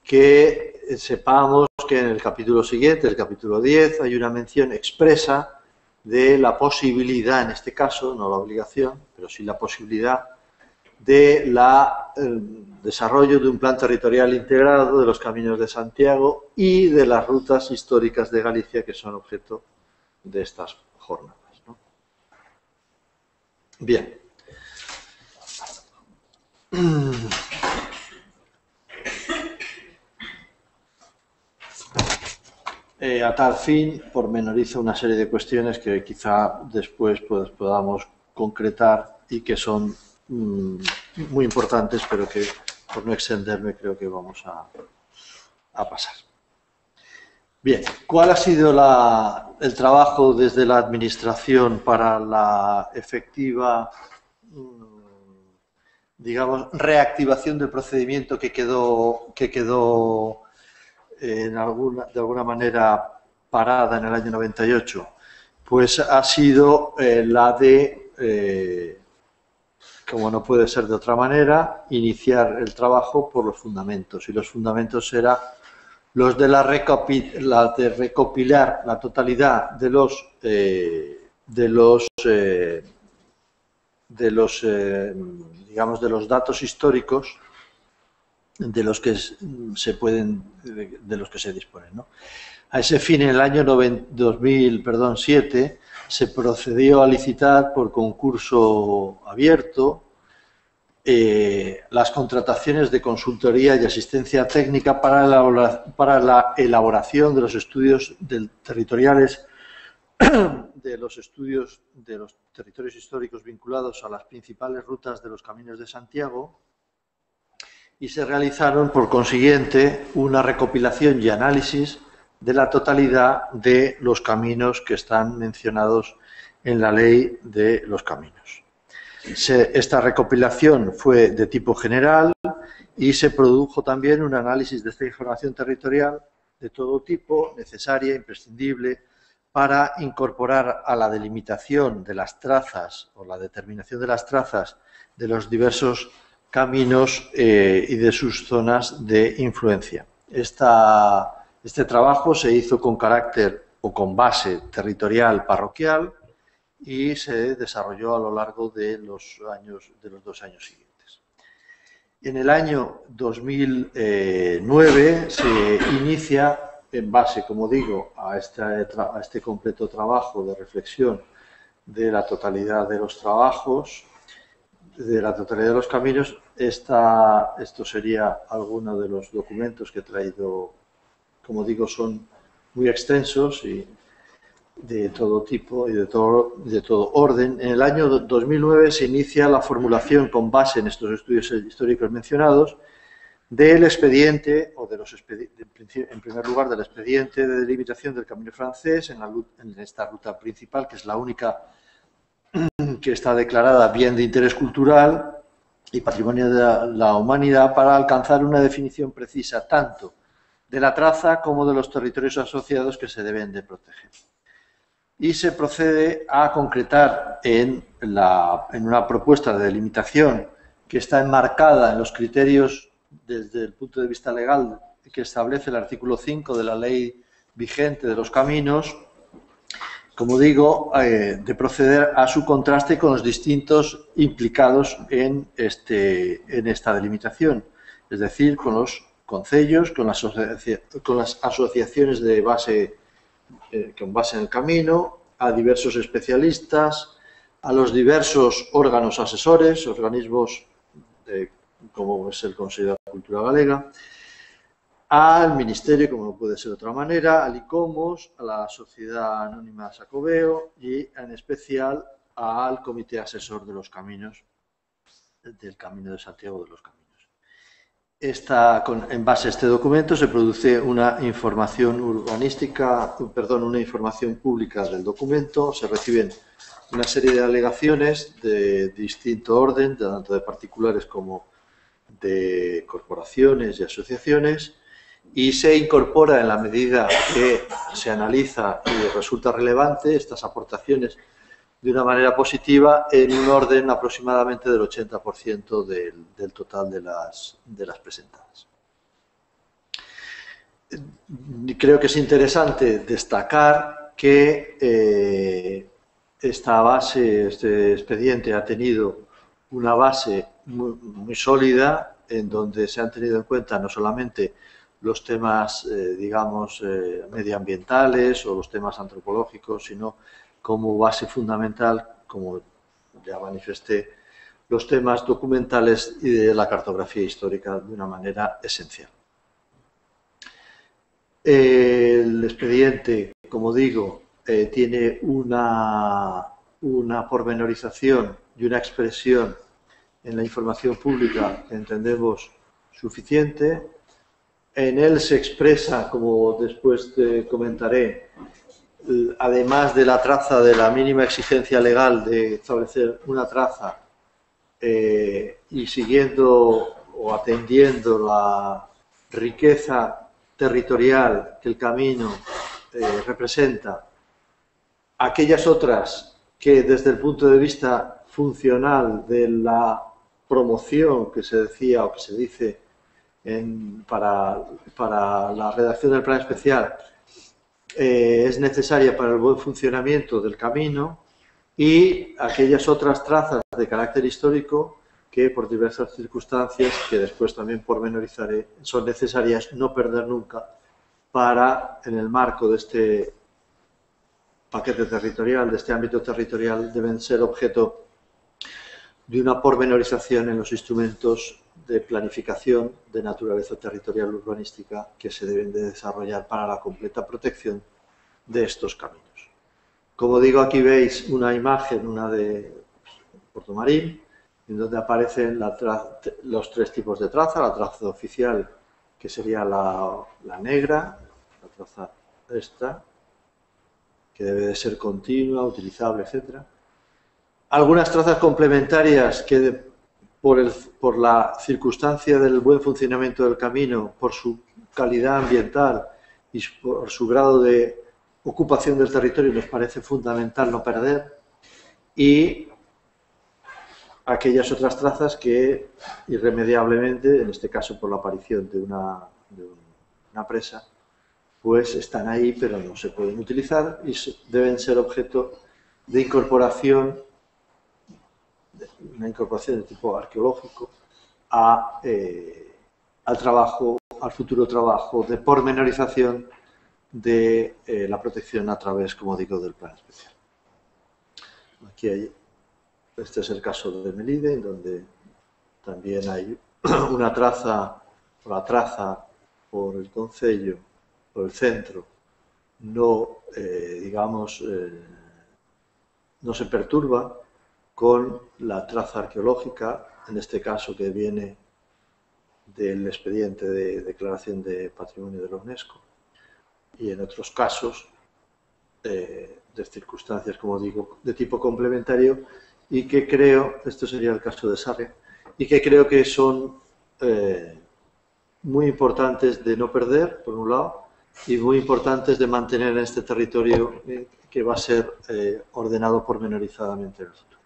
que sepamos que en el capítulo siguiente, el capítulo 10, hay una mención expresa de la posibilidad, en este caso, no la obligación, pero sí la posibilidad de desarrollo de un plan territorial integrado de los caminos de Santiago y de las rutas históricas de Galicia que son objeto de estas jornadas, ¿no? Bien. A tal fin, pormenorizo una serie de cuestiones que quizá después podamos concretar y que son muy importantes, pero que por no extenderme creo que vamos a pasar. Bien, ¿cuál ha sido el trabajo desde la Administración para la efectiva, digamos, reactivación del procedimiento que quedó de alguna manera parada en el año 98? Pues ha sido la de, como no puede ser de otra manera, iniciar el trabajo por los fundamentos. Y los fundamentos eran los de recopilar la totalidad de los datos históricos de los que se disponen, ¿no? A ese fin, en el año 2007 se procedió a licitar por concurso abierto las contrataciones de consultoría y asistencia técnica para la elaboración de los estudios territoriales de los territorios históricos vinculados a las principales rutas de los caminos de Santiago, y se realizaron, por consiguiente, una recopilación y análisis de la totalidad de los caminos que están mencionados en la Ley de los Caminos. Esta recopilación fue de tipo general y se produjo también un análisis de esta información territorial de todo tipo, necesaria, imprescindible, para incorporar a la delimitación de las trazas o la determinación de las trazas de los diversos caminos y de sus zonas de influencia. Este trabajo se hizo con carácter o con base territorial parroquial y se desarrolló a lo largo de los 2 años siguientes. En el año 2009 se inicia, en base, como digo, a este completo trabajo de reflexión de la totalidad de los trabajos, de la totalidad de los caminos. Esto sería alguno de los documentos que he traído. Como digo, son muy extensos y de todo tipo y de todo orden. En el año 2009 se inicia la formulación, con base en estos estudios históricos mencionados, del expediente, en primer lugar, del expediente de delimitación del camino francés en esta ruta principal, que es la única que está declarada bien de interés cultural y patrimonio de la humanidad, para alcanzar una definición precisa tanto de la traza como de los territorios asociados que se deben de proteger. y se procede a concretar en una propuesta de delimitación que está enmarcada en los criterios desde el punto de vista legal que establece el artículo 5 de la ley vigente de los caminos, como digo, de proceder a su contraste con los distintos implicados en esta delimitación, es decir, con los concellos, con las asociaciones de base, con base en el camino, a diversos especialistas, a los diversos órganos asesores, organismos como es el Consejo de la Cultura Galega, al Ministerio, como no puede ser de otra manera, al ICOMOS, a la Sociedad Anónima Xacobeo y en especial al Comité Asesor de los Caminos, del Camino de Santiago de los Caminos. En base a este documento se produce una información urbanística, una información pública del documento, se reciben una serie de alegaciones de distinto orden, tanto de particulares como de corporaciones y asociaciones, y se incorpora en la medida que se analiza y resulta relevante estas aportaciones de una manera positiva en un orden aproximadamente del 80% del total de las presentadas. Creo que es interesante destacar que este expediente ha tenido una base muy sólida en donde se han tenido en cuenta no solamente los temas, medioambientales o los temas antropológicos, sino como base fundamental, como ya manifesté, los temas documentales y de la cartografía histórica de una manera esencial. El expediente, como digo, tiene una pormenorización y una expresión en la información pública que entendemos suficiente. En él se expresa, como después te comentaré, además de la traza de la mínima exigencia legal de establecer una traza y siguiendo o atendiendo la riqueza territorial que el camino representa, aquellas otras que desde el punto de vista funcional de la promoción que se decía o que se dice para la redacción del plan especial es necesaria para el buen funcionamiento del camino, y aquellas otras trazas de carácter histórico que por diversas circunstancias, que después también pormenorizaré, son necesarias no perder nunca para, en el marco de este paquete territorial, de este ámbito territorial, deben ser objeto de una pormenorización en los instrumentos de planificación de naturaleza territorial urbanística que se deben de desarrollar para la completa protección de estos caminos. Como digo, aquí veis una imagen, una de Puerto Marín, en donde aparecen los tres tipos de traza: la traza oficial, que sería la negra, la traza esta, que debe de ser continua, utilizable, etc. Algunas trazas complementarias que por la circunstancia del buen funcionamiento del camino, por su calidad ambiental y por su grado de ocupación del territorio, nos parece fundamental no perder, y aquellas otras trazas que irremediablemente, en este caso por la aparición de una presa, pues están ahí pero no se pueden utilizar y deben ser objeto de incorporación, una incorporación de tipo arqueológico al futuro trabajo de pormenorización de la protección a través, como digo, del plan especial. Aquí este es el caso de Melide, en donde también hay una traza, o la traza por el concello, por el centro, no se perturba con la traza arqueológica, en este caso que viene del expediente de declaración de patrimonio de la UNESCO, y en otros casos de circunstancias, como digo, de tipo complementario, y que creo, esto sería el caso de Sarria, y que creo que son muy importantes de no perder, por un lado, y muy importantes de mantener en este territorio que va a ser ordenado pormenorizadamente en el futuro.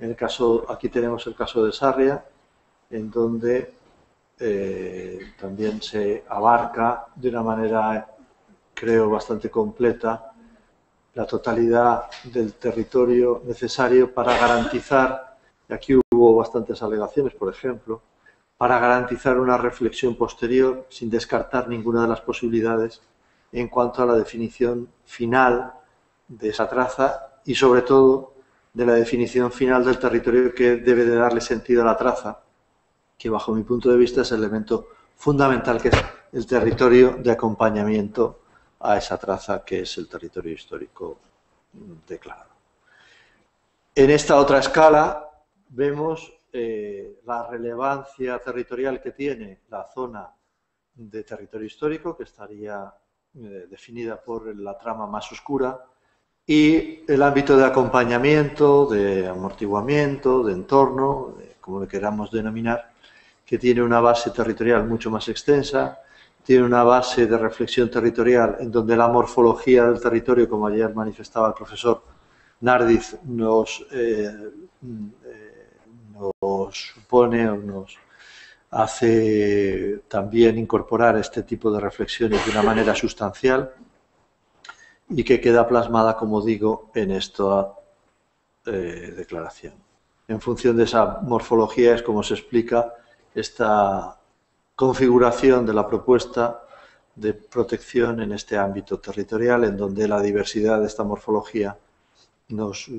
En el caso, aquí tenemos el caso de Sarria, en donde también se abarca de una manera, creo, bastante completa la totalidad del territorio necesario para garantizar, y aquí hubo bastantes alegaciones, por ejemplo, para garantizar una reflexión posterior sin descartar ninguna de las posibilidades en cuanto a la definición final de esa traza y, sobre todo, de la definición final del territorio que debe de darle sentido a la traza, que bajo mi punto de vista es el elemento fundamental, que es el territorio de acompañamiento a esa traza, que es el territorio histórico declarado. En esta otra escala vemos la relevancia territorial que tiene la zona de territorio histórico, que estaría definida por la trama más oscura, y el ámbito de acompañamiento, de amortiguamiento, de entorno, como le queramos denominar, que tiene una base territorial mucho más extensa, tiene una base de reflexión territorial en donde la morfología del territorio, como ayer manifestaba el profesor Nardiz, nos supone o nos hace también incorporar este tipo de reflexiones de una manera sustancial y que queda plasmada, como digo, en esta declaración. En función de esa morfología es como se explica esta configuración de la propuesta de protección en este ámbito territorial, en donde la diversidad de esta morfología nos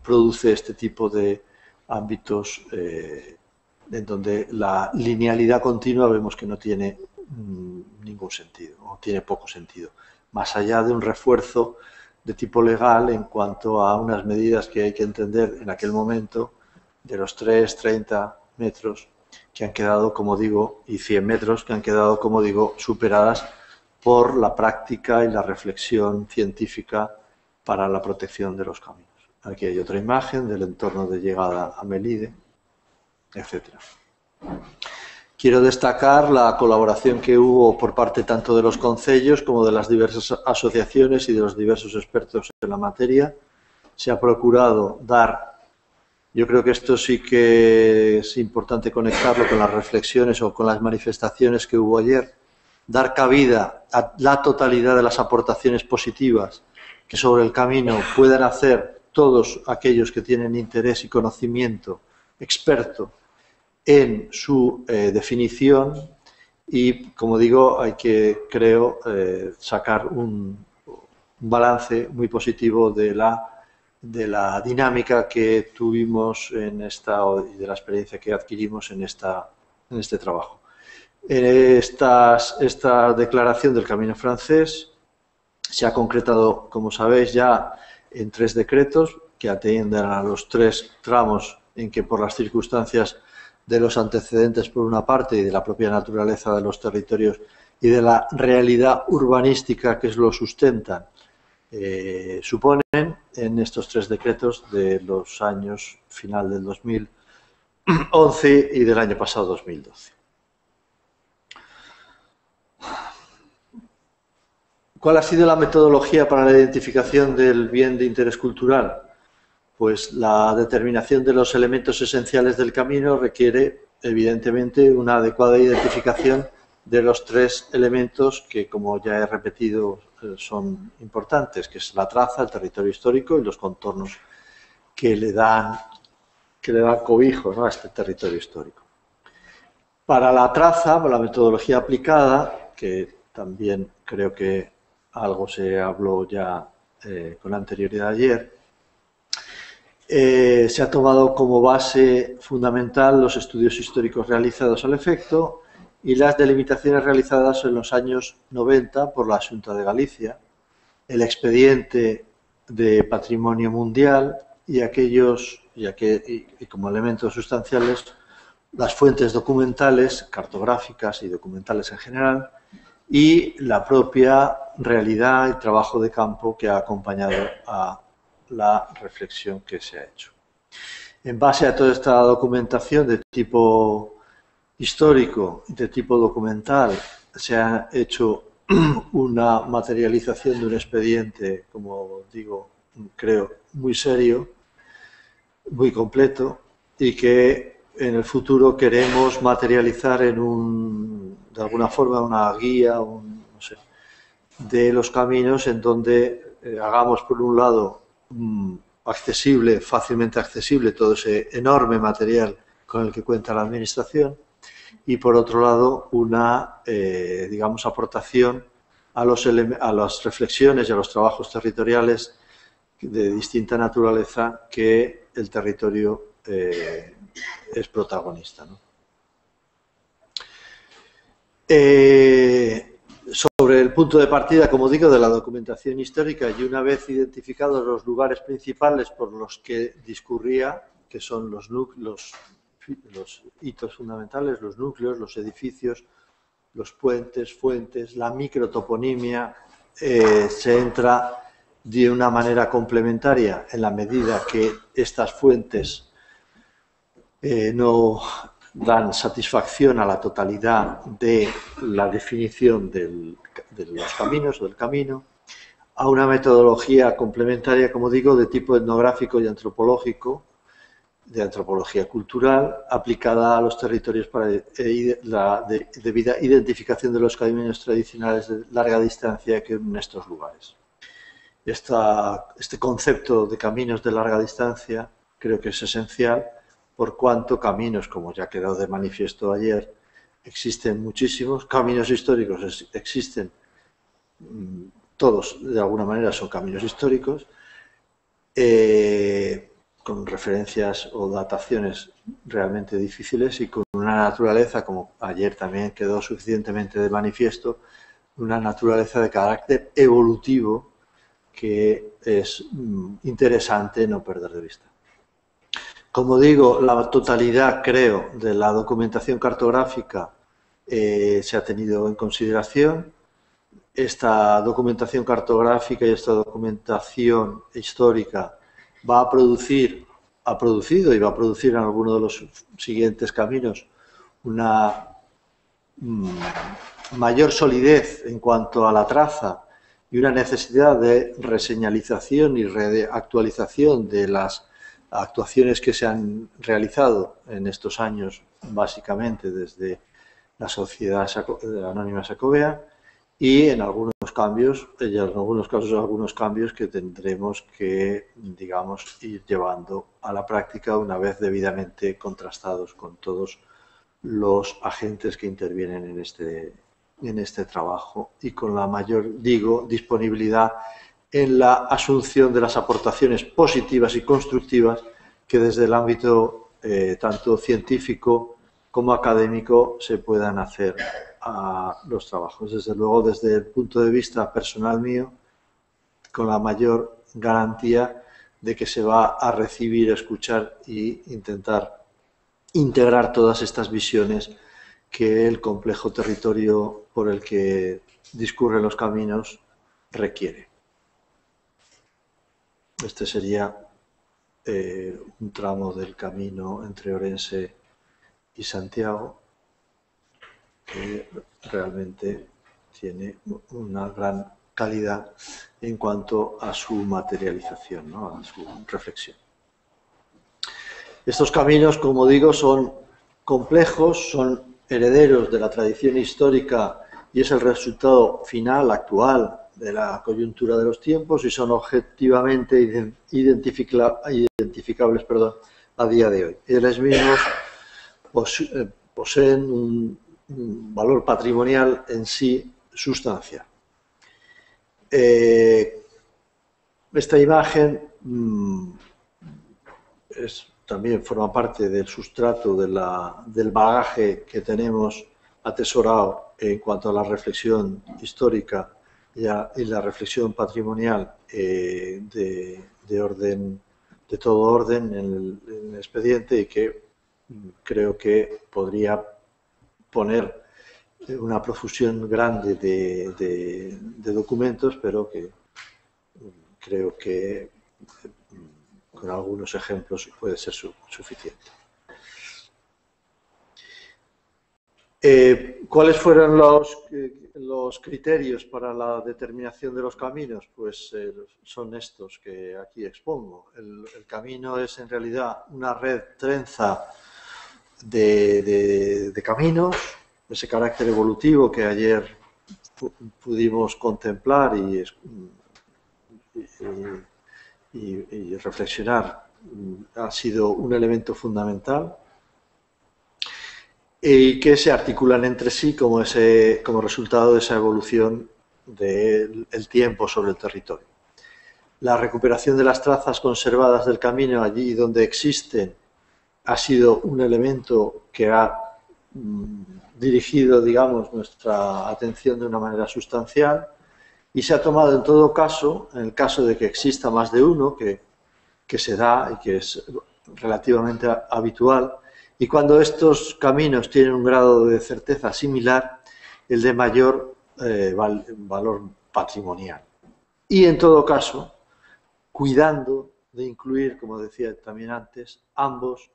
produce este tipo de ámbitos en donde la linealidad continua vemos que no tiene ningún sentido, o tiene poco sentido, más allá de un refuerzo de tipo legal en cuanto a unas medidas que hay que entender en aquel momento de los 30 metros que han quedado, como digo, y 100 metros que han quedado, como digo, superadas por la práctica y la reflexión científica para la protección de los caminos. Aquí hay otra imagen del entorno de llegada a Melide, etc. Quiero destacar la colaboración que hubo por parte tanto de los concellos como de las diversas asociaciones y de los diversos expertos en la materia. Se ha procurado dar, yo creo que esto sí que es importante conectarlo con las reflexiones o con las manifestaciones que hubo ayer, dar cabida a la totalidad de las aportaciones positivas que sobre el camino puedan hacer todos aquellos que tienen interés y conocimiento experto en su definición y, como digo, hay que, creo, sacar un balance muy positivo de la dinámica que tuvimos en esta y de la experiencia que adquirimos en este trabajo. Esta declaración del Camino francés se ha concretado, como sabéis, ya en 3 decretos que atienden a los 3 tramos en que, por las circunstancias de los antecedentes por una parte y de la propia naturaleza de los territorios y de la realidad urbanística que lo sustentan, suponen en estos 3 decretos de los años final del 2011 y del año pasado 2012. ¿Cuál ha sido la metodología para la identificación del bien de interés cultural? Pues la determinación de los elementos esenciales del camino requiere, evidentemente, una adecuada identificación de los 3 elementos que, como ya he repetido, son importantes, que es la traza, el territorio histórico y los contornos que le dan cobijo, ¿no?, a este territorio histórico. Para la traza, la metodología aplicada, que también creo que algo se habló ya con anterioridad ayer, se ha tomado como base fundamental los estudios históricos realizados al efecto y las delimitaciones realizadas en los años 90 por la Xunta de Galicia, el expediente de patrimonio mundial y como elementos sustanciales las fuentes documentales, cartográficas y documentales en general, y la propia realidad y trabajo de campo que ha acompañado a la reflexión que se ha hecho. En base a toda esta documentación de tipo histórico y de tipo documental, se han hecho una materialización de un expediente, como digo, creo, muy serio, muy completo, y que en el futuro queremos materializar en de alguna forma una guía, no sé, de los caminos en donde hagamos por un lado accesible, fácilmente accesible todo ese enorme material con el que cuenta la Administración, y por otro lado una, digamos, aportación a las reflexiones y a los trabajos territoriales de distinta naturaleza que el territorio es protagonista, ¿no? Sobre el punto de partida, como digo, de la documentación histórica, y una vez identificados los lugares principales por los que discurría, que son los hitos fundamentales, los núcleos, los edificios, los puentes, fuentes, la microtoponimia, se entra de una manera complementaria en la medida que estas fuentes no dan satisfacción a la totalidad de la definición de los caminos o del camino, a una metodología complementaria, como digo, de tipo etnográfico y antropológico, de antropología cultural, aplicada a los territorios para la debida identificación de los caminos tradicionales de larga distancia que unen estos lugares. Este concepto de caminos de larga distancia creo que es esencial, por cuanto caminos, como ya quedó de manifiesto ayer, existen muchísimos, caminos históricos existen, todos de alguna manera son caminos históricos, con referencias o dataciones realmente difíciles y con una naturaleza, como ayer también quedó suficientemente de manifiesto, una naturaleza de carácter evolutivo que es interesante no perder de vista. Como digo, la totalidad, creo, de la documentación cartográfica se ha tenido en consideración. Esta documentación cartográfica y esta documentación histórica ha producido y va a producir en alguno de los siguientes caminos una mayor solidez en cuanto a la traza y una necesidad de reseñalización y reactualización de las actuaciones que se han realizado en estos años, básicamente desde la Sociedad Anónima Xacobea, y en algunos cambios, en algunos casos, algunos cambios que tendremos que, digamos, ir llevando a la práctica una vez debidamente contrastados con todos los agentes que intervienen en este trabajo y con la mayor, disponibilidad en la asunción de las aportaciones positivas y constructivas que desde el ámbito tanto científico como académico se puedan hacer a los trabajos. Desde luego, desde el punto de vista personal mío, con la mayor garantía de que se va a recibir, escuchar e intentar integrar todas estas visiones que el complejo territorio por el que discurren los caminos requiere. Este sería un tramo del camino entre Orense y Santiago, que realmente tiene una gran calidad en cuanto a su materialización, ¿no? A su reflexión. Estos caminos, como digo, son complejos, son herederos de la tradición histórica y es el resultado final, actual, de la coyuntura de los tiempos y son objetivamente identificables a día de hoy. Ellos mismos poseen un valor patrimonial en sí sustancial. Esta imagen también forma parte del sustrato del bagaje que tenemos atesorado en cuanto a la reflexión histórica y la reflexión patrimonial de todo orden en el expediente, y que creo que podría poner una profusión grande de documentos, pero que creo que con algunos ejemplos puede ser suficiente. ¿Cuáles fueron los criterios para la determinación de los caminos, pues son estos que aquí expongo. El camino es en realidad una red trenza de caminos, ese carácter evolutivo que ayer pudimos contemplar y reflexionar, ha sido un elemento fundamental, y que se articulan entre sí como resultado de esa evolución del tiempo sobre el territorio. La recuperación de las trazas conservadas del camino allí donde existen ha sido un elemento que ha dirigido, digamos, nuestra atención de una manera sustancial, y se ha tomado en todo caso, en el caso de que exista más de uno, que se da y que es relativamente habitual, y cuando estos caminos tienen un grado de certeza similar, el de mayor valor patrimonial. Y en todo caso, cuidando de incluir, como decía también antes, ambos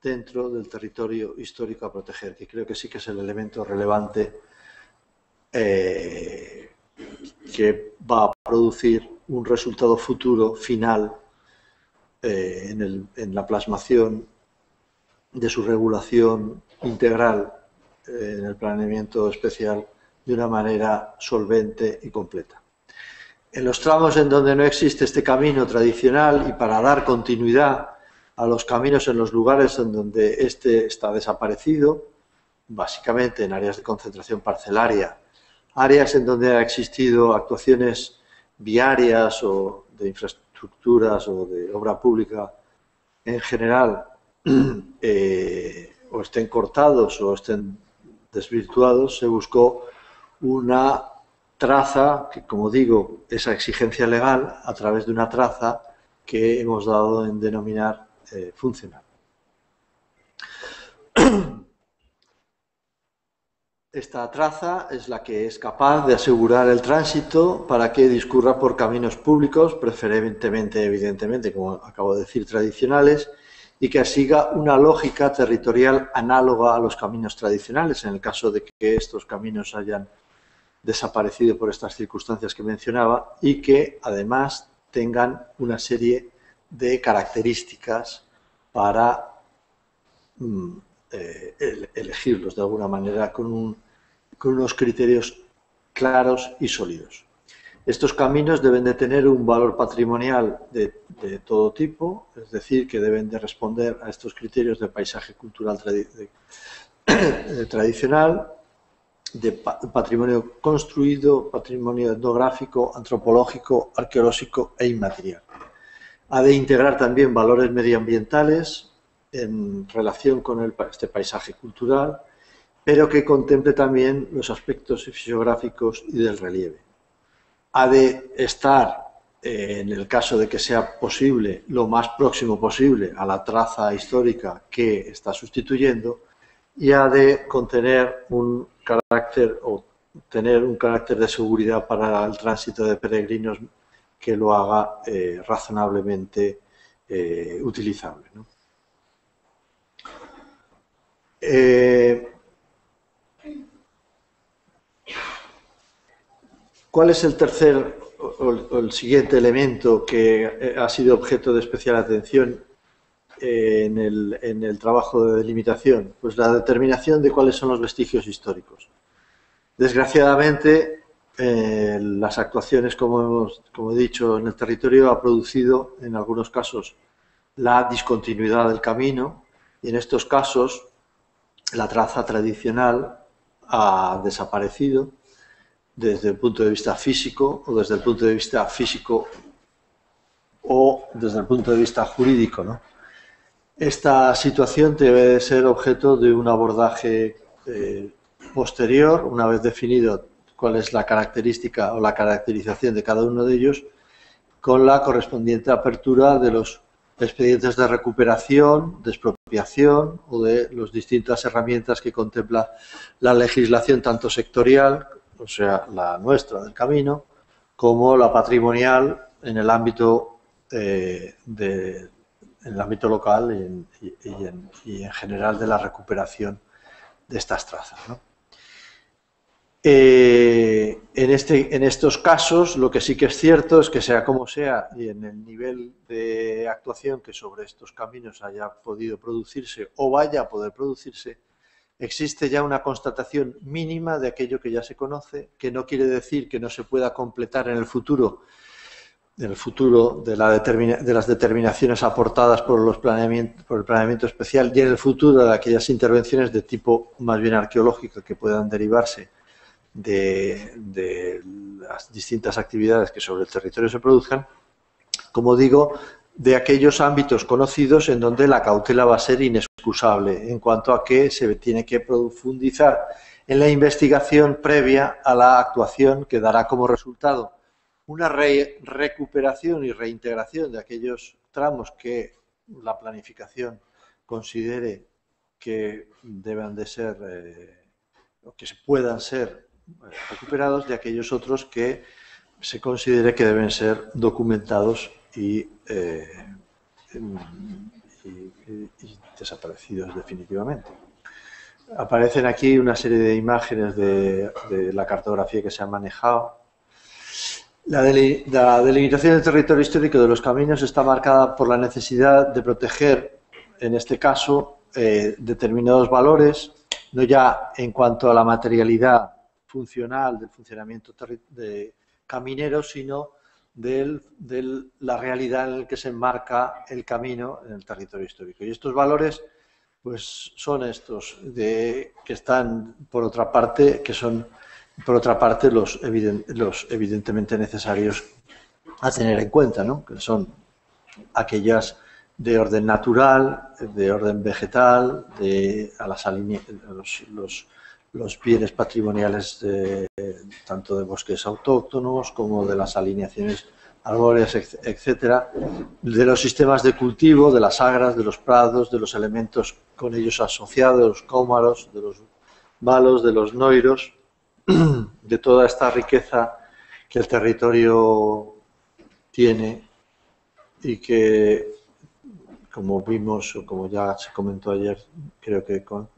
dentro del territorio histórico a proteger, que creo que sí que es el elemento relevante que va a producir un resultado futuro, final, en la plasmación de su regulación integral en el planeamiento especial de una manera solvente y completa. En los tramos en donde no existe este camino tradicional y para dar continuidad a los caminos en los lugares en donde este está desaparecido, básicamente en áreas de concentración parcelaria, áreas en donde ha existido actuaciones viarias o de infraestructuras o de obra pública en general, o estén cortados o estén desvirtuados, se buscó una traza, que como digo, esa exigencia legal, a través de una traza que hemos dado en denominar funcional. Esta traza es la que es capaz de asegurar el tránsito para que discurra por caminos públicos, preferentemente, evidentemente, como acabo de decir, tradicionales, y que siga una lógica territorial análoga a los caminos tradicionales, en el caso de que estos caminos hayan desaparecido por estas circunstancias que mencionaba, y que además tengan una serie de características para elegirlos de alguna manera con unos criterios claros y sólidos. Estos caminos deben de tener un valor patrimonial de todo tipo, es decir, que deben de responder a estos criterios de paisaje cultural tradicional, de patrimonio construido, patrimonio etnográfico, antropológico, arqueológico e inmaterial. Ha de integrar también valores medioambientales en relación con este paisaje cultural, pero que contemple también los aspectos fisiográficos y del relieve. Ha de estar, en el caso de que sea posible, lo más próximo posible a la traza histórica que está sustituyendo, y ha de contener un carácter o tener un carácter de seguridad para el tránsito de peregrinos que lo haga razonablemente utilizable, ¿no? ¿Cuál es el tercer o el siguiente elemento que ha sido objeto de especial atención en el trabajo de delimitación? Pues la determinación de cuáles son los vestigios históricos. Desgraciadamente, las actuaciones, como he dicho, en el territorio ha producido en algunos casos la discontinuidad del camino, y en estos casos la traza tradicional ha desaparecido desde el punto de vista físico o desde el punto de vista físico o desde el punto de vista jurídico, ¿no? Esta situación debe ser objeto de un abordaje posterior, una vez definido cuál es la característica o la caracterización de cada uno de ellos, con la correspondiente apertura de los expedientes de recuperación, de expropiación o de las distintas herramientas que contempla la legislación tanto sectorial, o sea, la nuestra del camino, como la patrimonial en el ámbito local y en general de la recuperación de estas trazas, ¿no? En estos casos, lo que sí que es cierto es que sea como sea y en el nivel de actuación que sobre estos caminos haya podido producirse o vaya a poder producirse, existe ya una constatación mínima de aquello que ya se conoce, que no quiere decir que no se pueda completar en el futuro de las determinaciones aportadas por el planeamiento especial y en el futuro de aquellas intervenciones de tipo más bien arqueológico que puedan derivarse de las distintas actividades que sobre el territorio se produzcan, como digo, de aquellos ámbitos conocidos en donde la cautela va a ser inexcusable en cuanto a que se tiene que profundizar en la investigación previa a la actuación que dará como resultado una recuperación y reintegración de aquellos tramos que la planificación considere que deben de ser o que se puedan ser recuperados, de aquellos otros que se considere que deben ser documentados y desaparecidos definitivamente. Aparecen aquí una serie de imágenes de la cartografía que se ha manejado. La delimitación del territorio histórico de los caminos está marcada por la necesidad de proteger, en este caso, determinados valores, no ya en cuanto a la materialidad funcional del funcionamiento de camineros, sino de la realidad en la que se enmarca el camino en el territorio histórico. Y estos valores, pues, son estos que están, por otra parte, los evidentemente necesarios a tener en cuenta, ¿no? Que son aquellas de orden natural, de orden vegetal, los bienes patrimoniales tanto de bosques autóctonos como de las alineaciones arbóreas, etcétera, de los sistemas de cultivo, de las agras, de los prados, de los elementos con ellos asociados, de los cómaros, de los valos, de los noiros, de toda esta riqueza que el territorio tiene y que, como vimos o como ya se comentó ayer, creo que con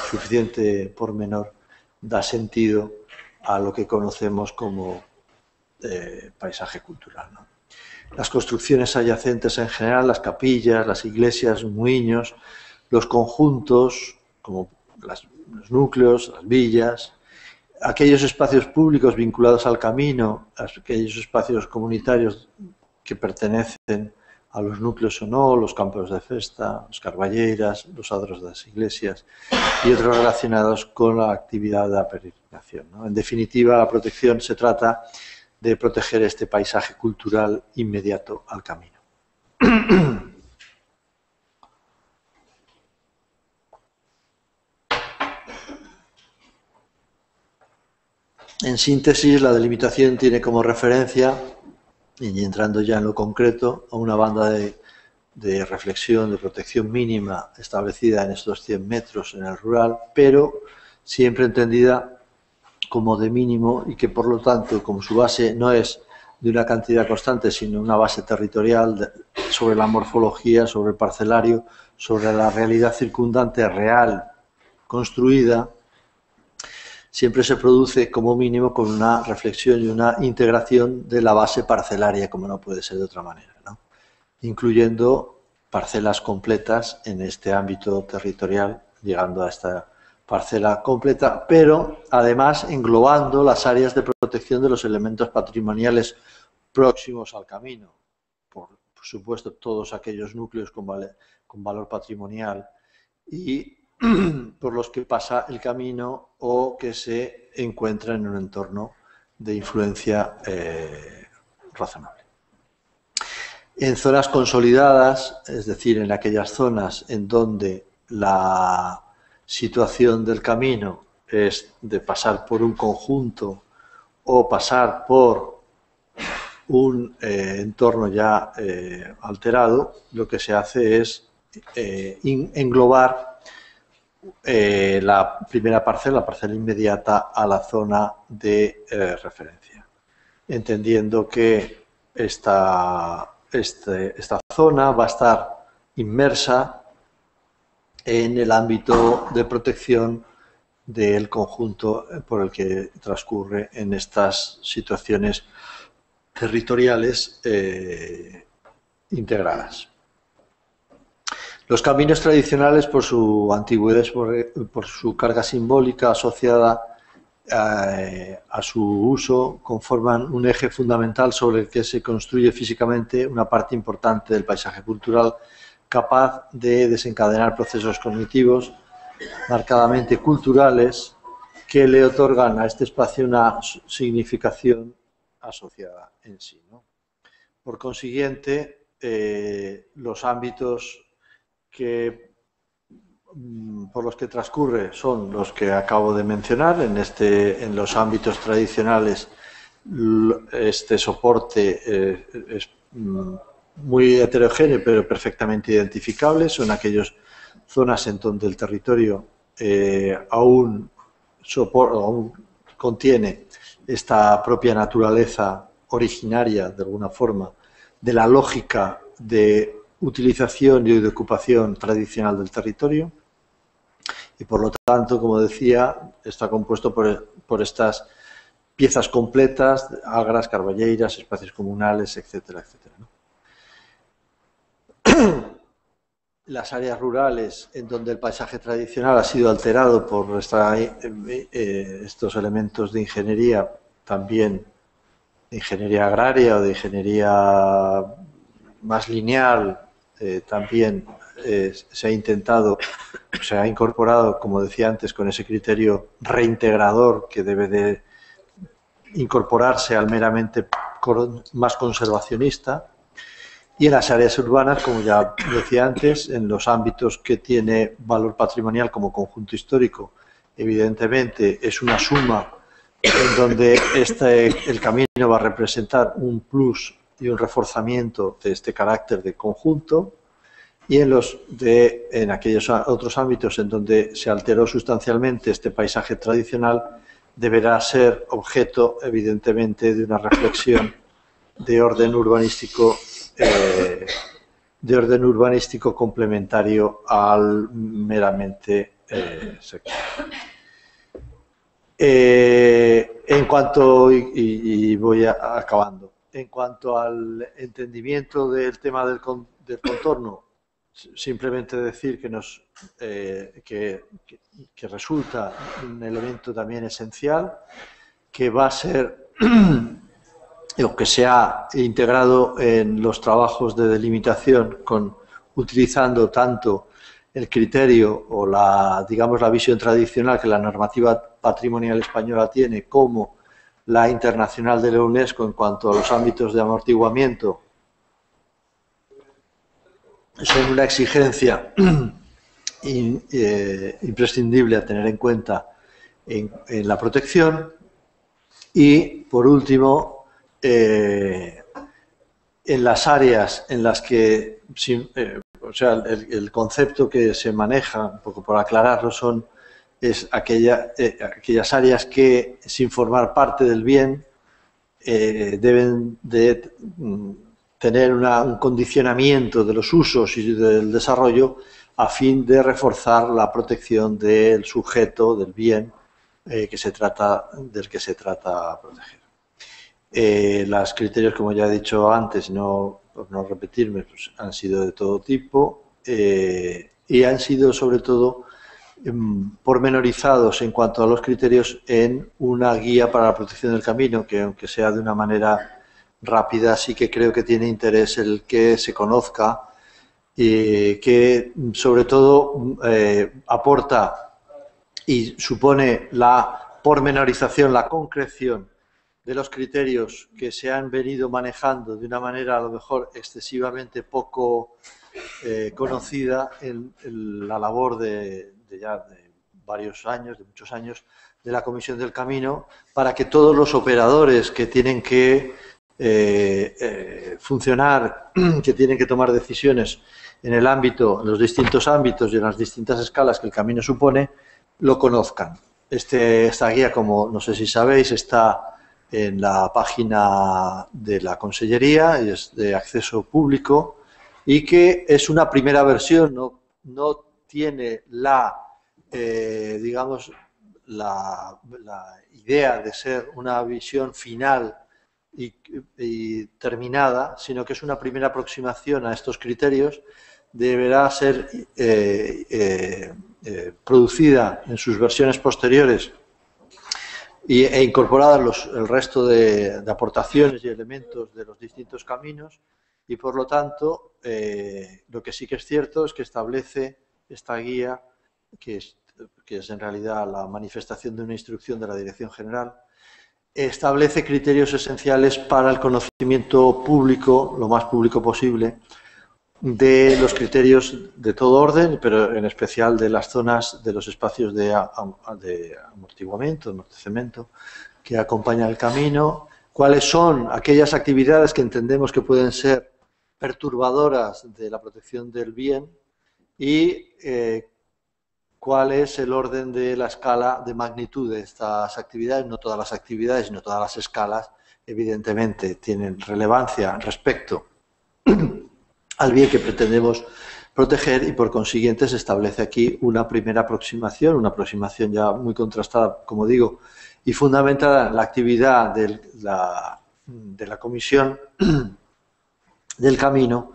suficiente pormenor da sentido a lo que conocemos como paisaje cultural, ¿no? Las construcciones adyacentes en general, las capillas, las iglesias, los muiños, los conjuntos, como los núcleos, las villas, aquellos espacios públicos vinculados al camino, aquellos espacios comunitarios que pertenecen a los núcleos o no, los campos de festa, las carballeiras, los adros de las iglesias y otros relacionados con la actividad de la peregrinación, ¿no? En definitiva, la protección se trata de proteger este paisaje cultural inmediato al camino. En síntesis, la delimitación tiene como referencia, y entrando ya en lo concreto, a una banda de reflexión, de protección mínima establecida en estos 100 metros en el rural, pero siempre entendida como de mínimo y que, por lo tanto, como su base no es de una cantidad constante, sino una base territorial sobre la morfología, sobre el parcelario, sobre la realidad circundante real construida, siempre se produce como mínimo con una reflexión y una integración de la base parcelaria, como no puede ser de otra manera, ¿no? Incluyendo parcelas completas en este ámbito territorial, llegando a esta parcela completa, pero además englobando las áreas de protección de los elementos patrimoniales próximos al camino, por supuesto todos aquellos núcleos con valor patrimonial y por los que pasa el camino o que se encuentran en un entorno de influencia razonable. En zonas consolidadas, es decir, en aquellas zonas en donde la situación del camino es de pasar por un conjunto o pasar por un entorno ya alterado, lo que se hace es englobar la primera parcela, la parcela inmediata a la zona de referencia, entendiendo que esta zona va a estar inmersa en el ámbito de protección del conjunto por el que transcurre en estas situaciones territoriales integradas. Los caminos tradicionales, por su antigüedad, por su carga simbólica asociada a su uso, conforman un eje fundamental sobre el que se construye físicamente una parte importante del paisaje cultural, capaz de desencadenar procesos cognitivos marcadamente culturales que le otorgan a este espacio una significación asociada en sí, ¿no? Por consiguiente, los ámbitos por los que transcurre son los que acabo de mencionar. En los ámbitos tradicionales este soporte es muy heterogéneo pero perfectamente identificable. Son aquellas zonas en donde el territorio aún contiene esta propia naturaleza originaria, de alguna forma, de la lógica de utilización y de ocupación tradicional del territorio, y por lo tanto, como decía, está compuesto por estas piezas completas, agras, carballeiras, espacios comunales, etcétera, etcétera, ¿no? Las áreas rurales en donde el paisaje tradicional ha sido alterado por estos elementos de ingeniería, también de ingeniería agraria o de ingeniería más lineal, también se ha incorporado, como decía antes, con ese criterio reintegrador que debe de incorporarse al meramente más conservacionista. Y en las áreas urbanas, como ya decía antes, en los ámbitos que tiene valor patrimonial como conjunto histórico, evidentemente es una suma en donde el camino va a representar un plus y un reforzamiento de este carácter de conjunto, y en aquellos otros ámbitos en donde se alteró sustancialmente este paisaje tradicional, deberá ser objeto, evidentemente, de una reflexión de orden urbanístico complementario al meramente sector. En cuanto, y voy acabando, en cuanto al entendimiento del tema del contorno, simplemente decir que resulta un elemento también esencial, que va a ser o que se ha integrado en los trabajos de delimitación utilizando tanto el criterio o la visión tradicional que la normativa patrimonial española tiene, como la internacional de la UNESCO en cuanto a los ámbitos de amortiguamiento. Son una exigencia imprescindible a tener en cuenta en la protección. Y, por último, en las áreas en las que, el concepto que se maneja, un poco por aclararlo, es aquellas áreas que, sin formar parte del bien, deben de tener un condicionamiento de los usos y del desarrollo a fin de reforzar la protección del sujeto, del bien del que se trata proteger. Los criterios, como ya he dicho antes, por no repetirme, pues, han sido de todo tipo y han sido, sobre todo, pormenorizados en cuanto a los criterios en una guía para la protección del camino, que, aunque sea de una manera rápida, sí que creo que tiene interés el que se conozca, y que, sobre todo, aporta y supone la pormenorización, la concreción de los criterios que se han venido manejando de una manera a lo mejor excesivamente poco conocida en la labor de varios años, de muchos años, de la Comisión del Camino, para que todos los operadores que tienen que funcionar, que tienen que tomar decisiones en los distintos ámbitos y en las distintas escalas que el camino supone, lo conozcan. Esta guía, como no sé si sabéis, está en la página de la Consellería y es de acceso público, y que es una primera versión, no tiene la idea de ser una visión final y terminada, sino que es una primera aproximación a estos criterios, deberá ser producida en sus versiones posteriores e incorporada el resto de aportaciones y elementos de los distintos caminos, y por lo tanto lo que sí que es cierto es que establece esta guía, que es en realidad la manifestación de una instrucción de la Dirección General, establece criterios esenciales para el conocimiento público, lo más público posible, de los criterios de todo orden, pero en especial de las zonas, de los espacios de amortiguamiento, de amortecimiento, que acompañan el camino, cuáles son aquellas actividades que entendemos que pueden ser perturbadoras de la protección del bien y cuál es el orden de la escala de magnitud de estas actividades. No todas las actividades, no todas las escalas, evidentemente, tienen relevancia respecto al bien que pretendemos proteger, y por consiguiente se establece aquí una primera aproximación, una aproximación ya muy contrastada, como digo, y fundamentada en la actividad de la Comisión del Camino,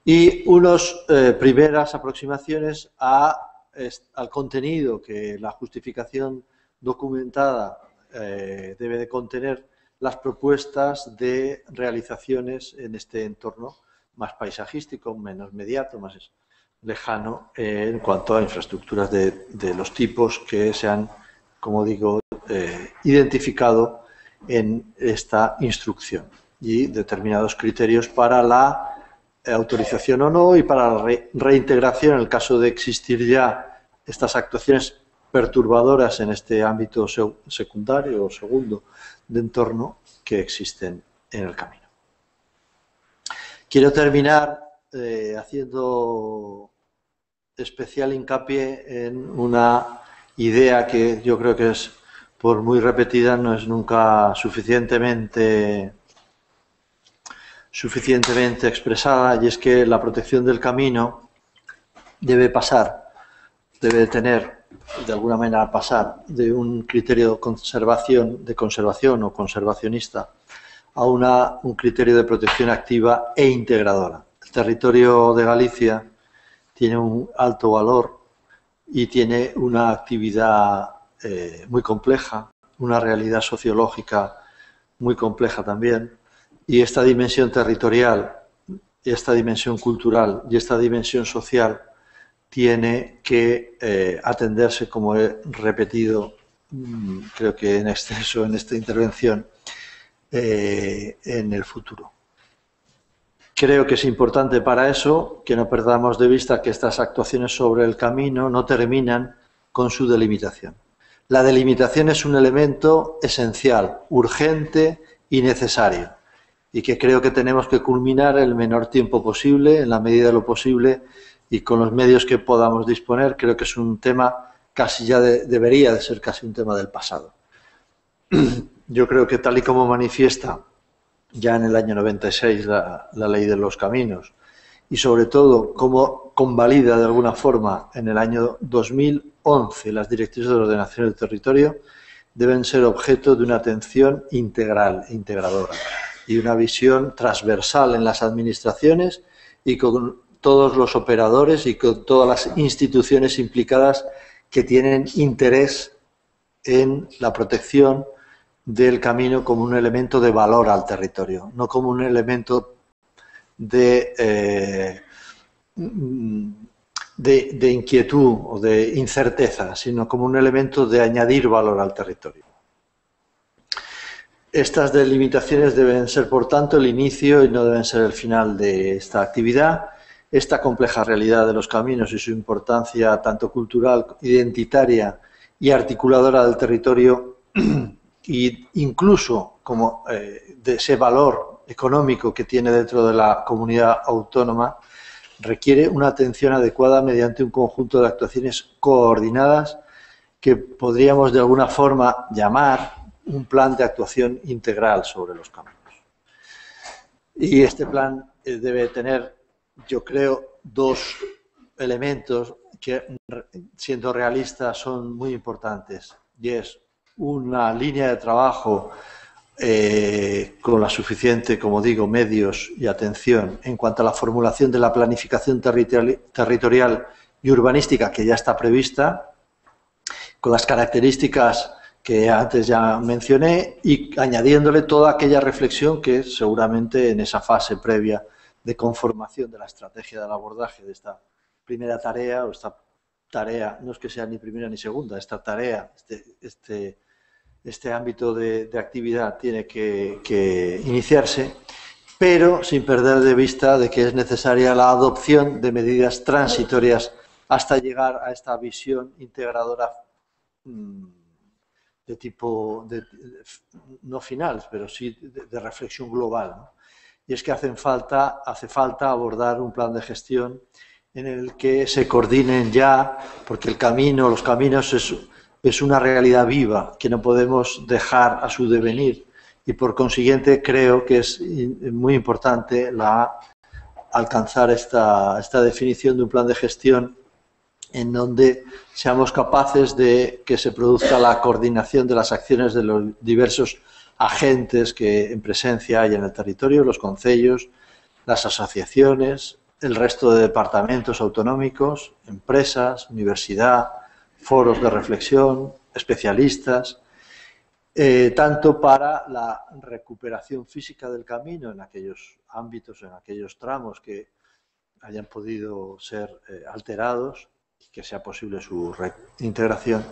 y unas primeras aproximaciones al contenido que la justificación documentada debe de contener, las propuestas de realizaciones en este entorno más paisajístico, menos mediato, más lejano en cuanto a infraestructuras de los tipos que se han, como digo, identificado en esta instrucción, y determinados criterios para la autorización o no, y para la reintegración en el caso de existir ya estas actuaciones perturbadoras en este ámbito secundario o segundo de entorno que existen en el camino. Quiero terminar haciendo especial hincapié en una idea que yo creo que es, por muy repetida, no es nunca suficientemente expresada, y es que la protección del camino debe tener, de alguna manera, pasar de un criterio de conservación o conservacionista a un criterio de protección activa e integradora. El territorio de Galicia tiene un alto valor y tiene una actividad muy compleja, una realidad sociológica muy compleja también, y esta dimensión territorial, esta dimensión cultural y esta dimensión social tiene que atenderse, como he repetido, creo que en exceso en esta intervención, en el futuro. Creo que es importante para eso que no perdamos de vista que estas actuaciones sobre el camino no terminan con su delimitación. La delimitación es un elemento esencial, urgente y necesario, y que creo que tenemos que culminar en el menor tiempo posible, en la medida de lo posible y con los medios que podamos disponer. Creo que es un tema casi ya debería de ser casi un tema del pasado. Yo creo que, tal y como manifiesta ya en el año 96 la Ley de los Caminos, y sobre todo como convalida de alguna forma en el año 2011 las directrices de ordenación del territorio, deben ser objeto de una atención integral e integradora y una visión transversal en las administraciones y con todos los operadores y con todas las instituciones implicadas que tienen interés en la protección del camino como un elemento de valor al territorio, no como un elemento de inquietud o de incerteza, sino como un elemento de añadir valor al territorio. Estas delimitaciones deben ser, por tanto, el inicio y no deben ser el final de esta actividad. Esta compleja realidad de los caminos y su importancia tanto cultural, identitaria y articuladora del territorio, e incluso como de ese valor económico que tiene dentro de la comunidad autónoma, requiere una atención adecuada mediante un conjunto de actuaciones coordinadas que podríamos de alguna forma llamar un plan de actuación integral sobre los caminos. Y este plan debe tener, yo creo, dos elementos que, siendo realistas, son muy importantes. y es una línea de trabajo con la suficiente, como digo, medios y atención en cuanto a la formulación de la planificación territorial y urbanística que ya está prevista, con las características que antes ya mencioné y añadiéndole toda aquella reflexión que seguramente en esa fase previa de conformación de la estrategia del abordaje de esta primera tarea, o esta tarea, no es que sea ni primera ni segunda, esta tarea, este ámbito de actividad tiene que iniciarse, pero sin perder de vista de que es necesaria la adopción de medidas transitorias hasta llegar a esta visión integradora de tipo, no final, pero sí de reflexión global, ¿no? Y es que hace falta abordar un plan de gestión en el que se coordinen ya, porque los caminos es una realidad viva que no podemos dejar a su devenir, y por consiguiente creo que es muy importante alcanzar esta definición de un plan de gestión en donde seamos capaces de que se produzca la coordinación de las acciones de los diversos agentes que en presencia hay en el territorio, los concellos, las asociaciones, el resto de departamentos autonómicos, empresas, universidad, foros de reflexión, especialistas, tanto para la recuperación física del camino en aquellos ámbitos, en aquellos tramos que hayan podido ser alterados, que sea posible su reintegración,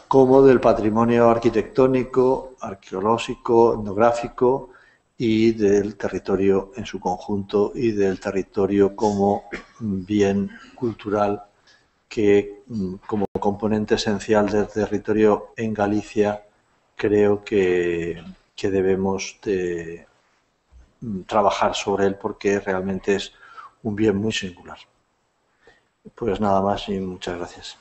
como del patrimonio arquitectónico, arqueológico, etnográfico y del territorio en su conjunto y del territorio como bien cultural que, como componente esencial del territorio en Galicia, creo que debemos de trabajar sobre él porque realmente es un bien muy singular. Pues nada más y muchas gracias.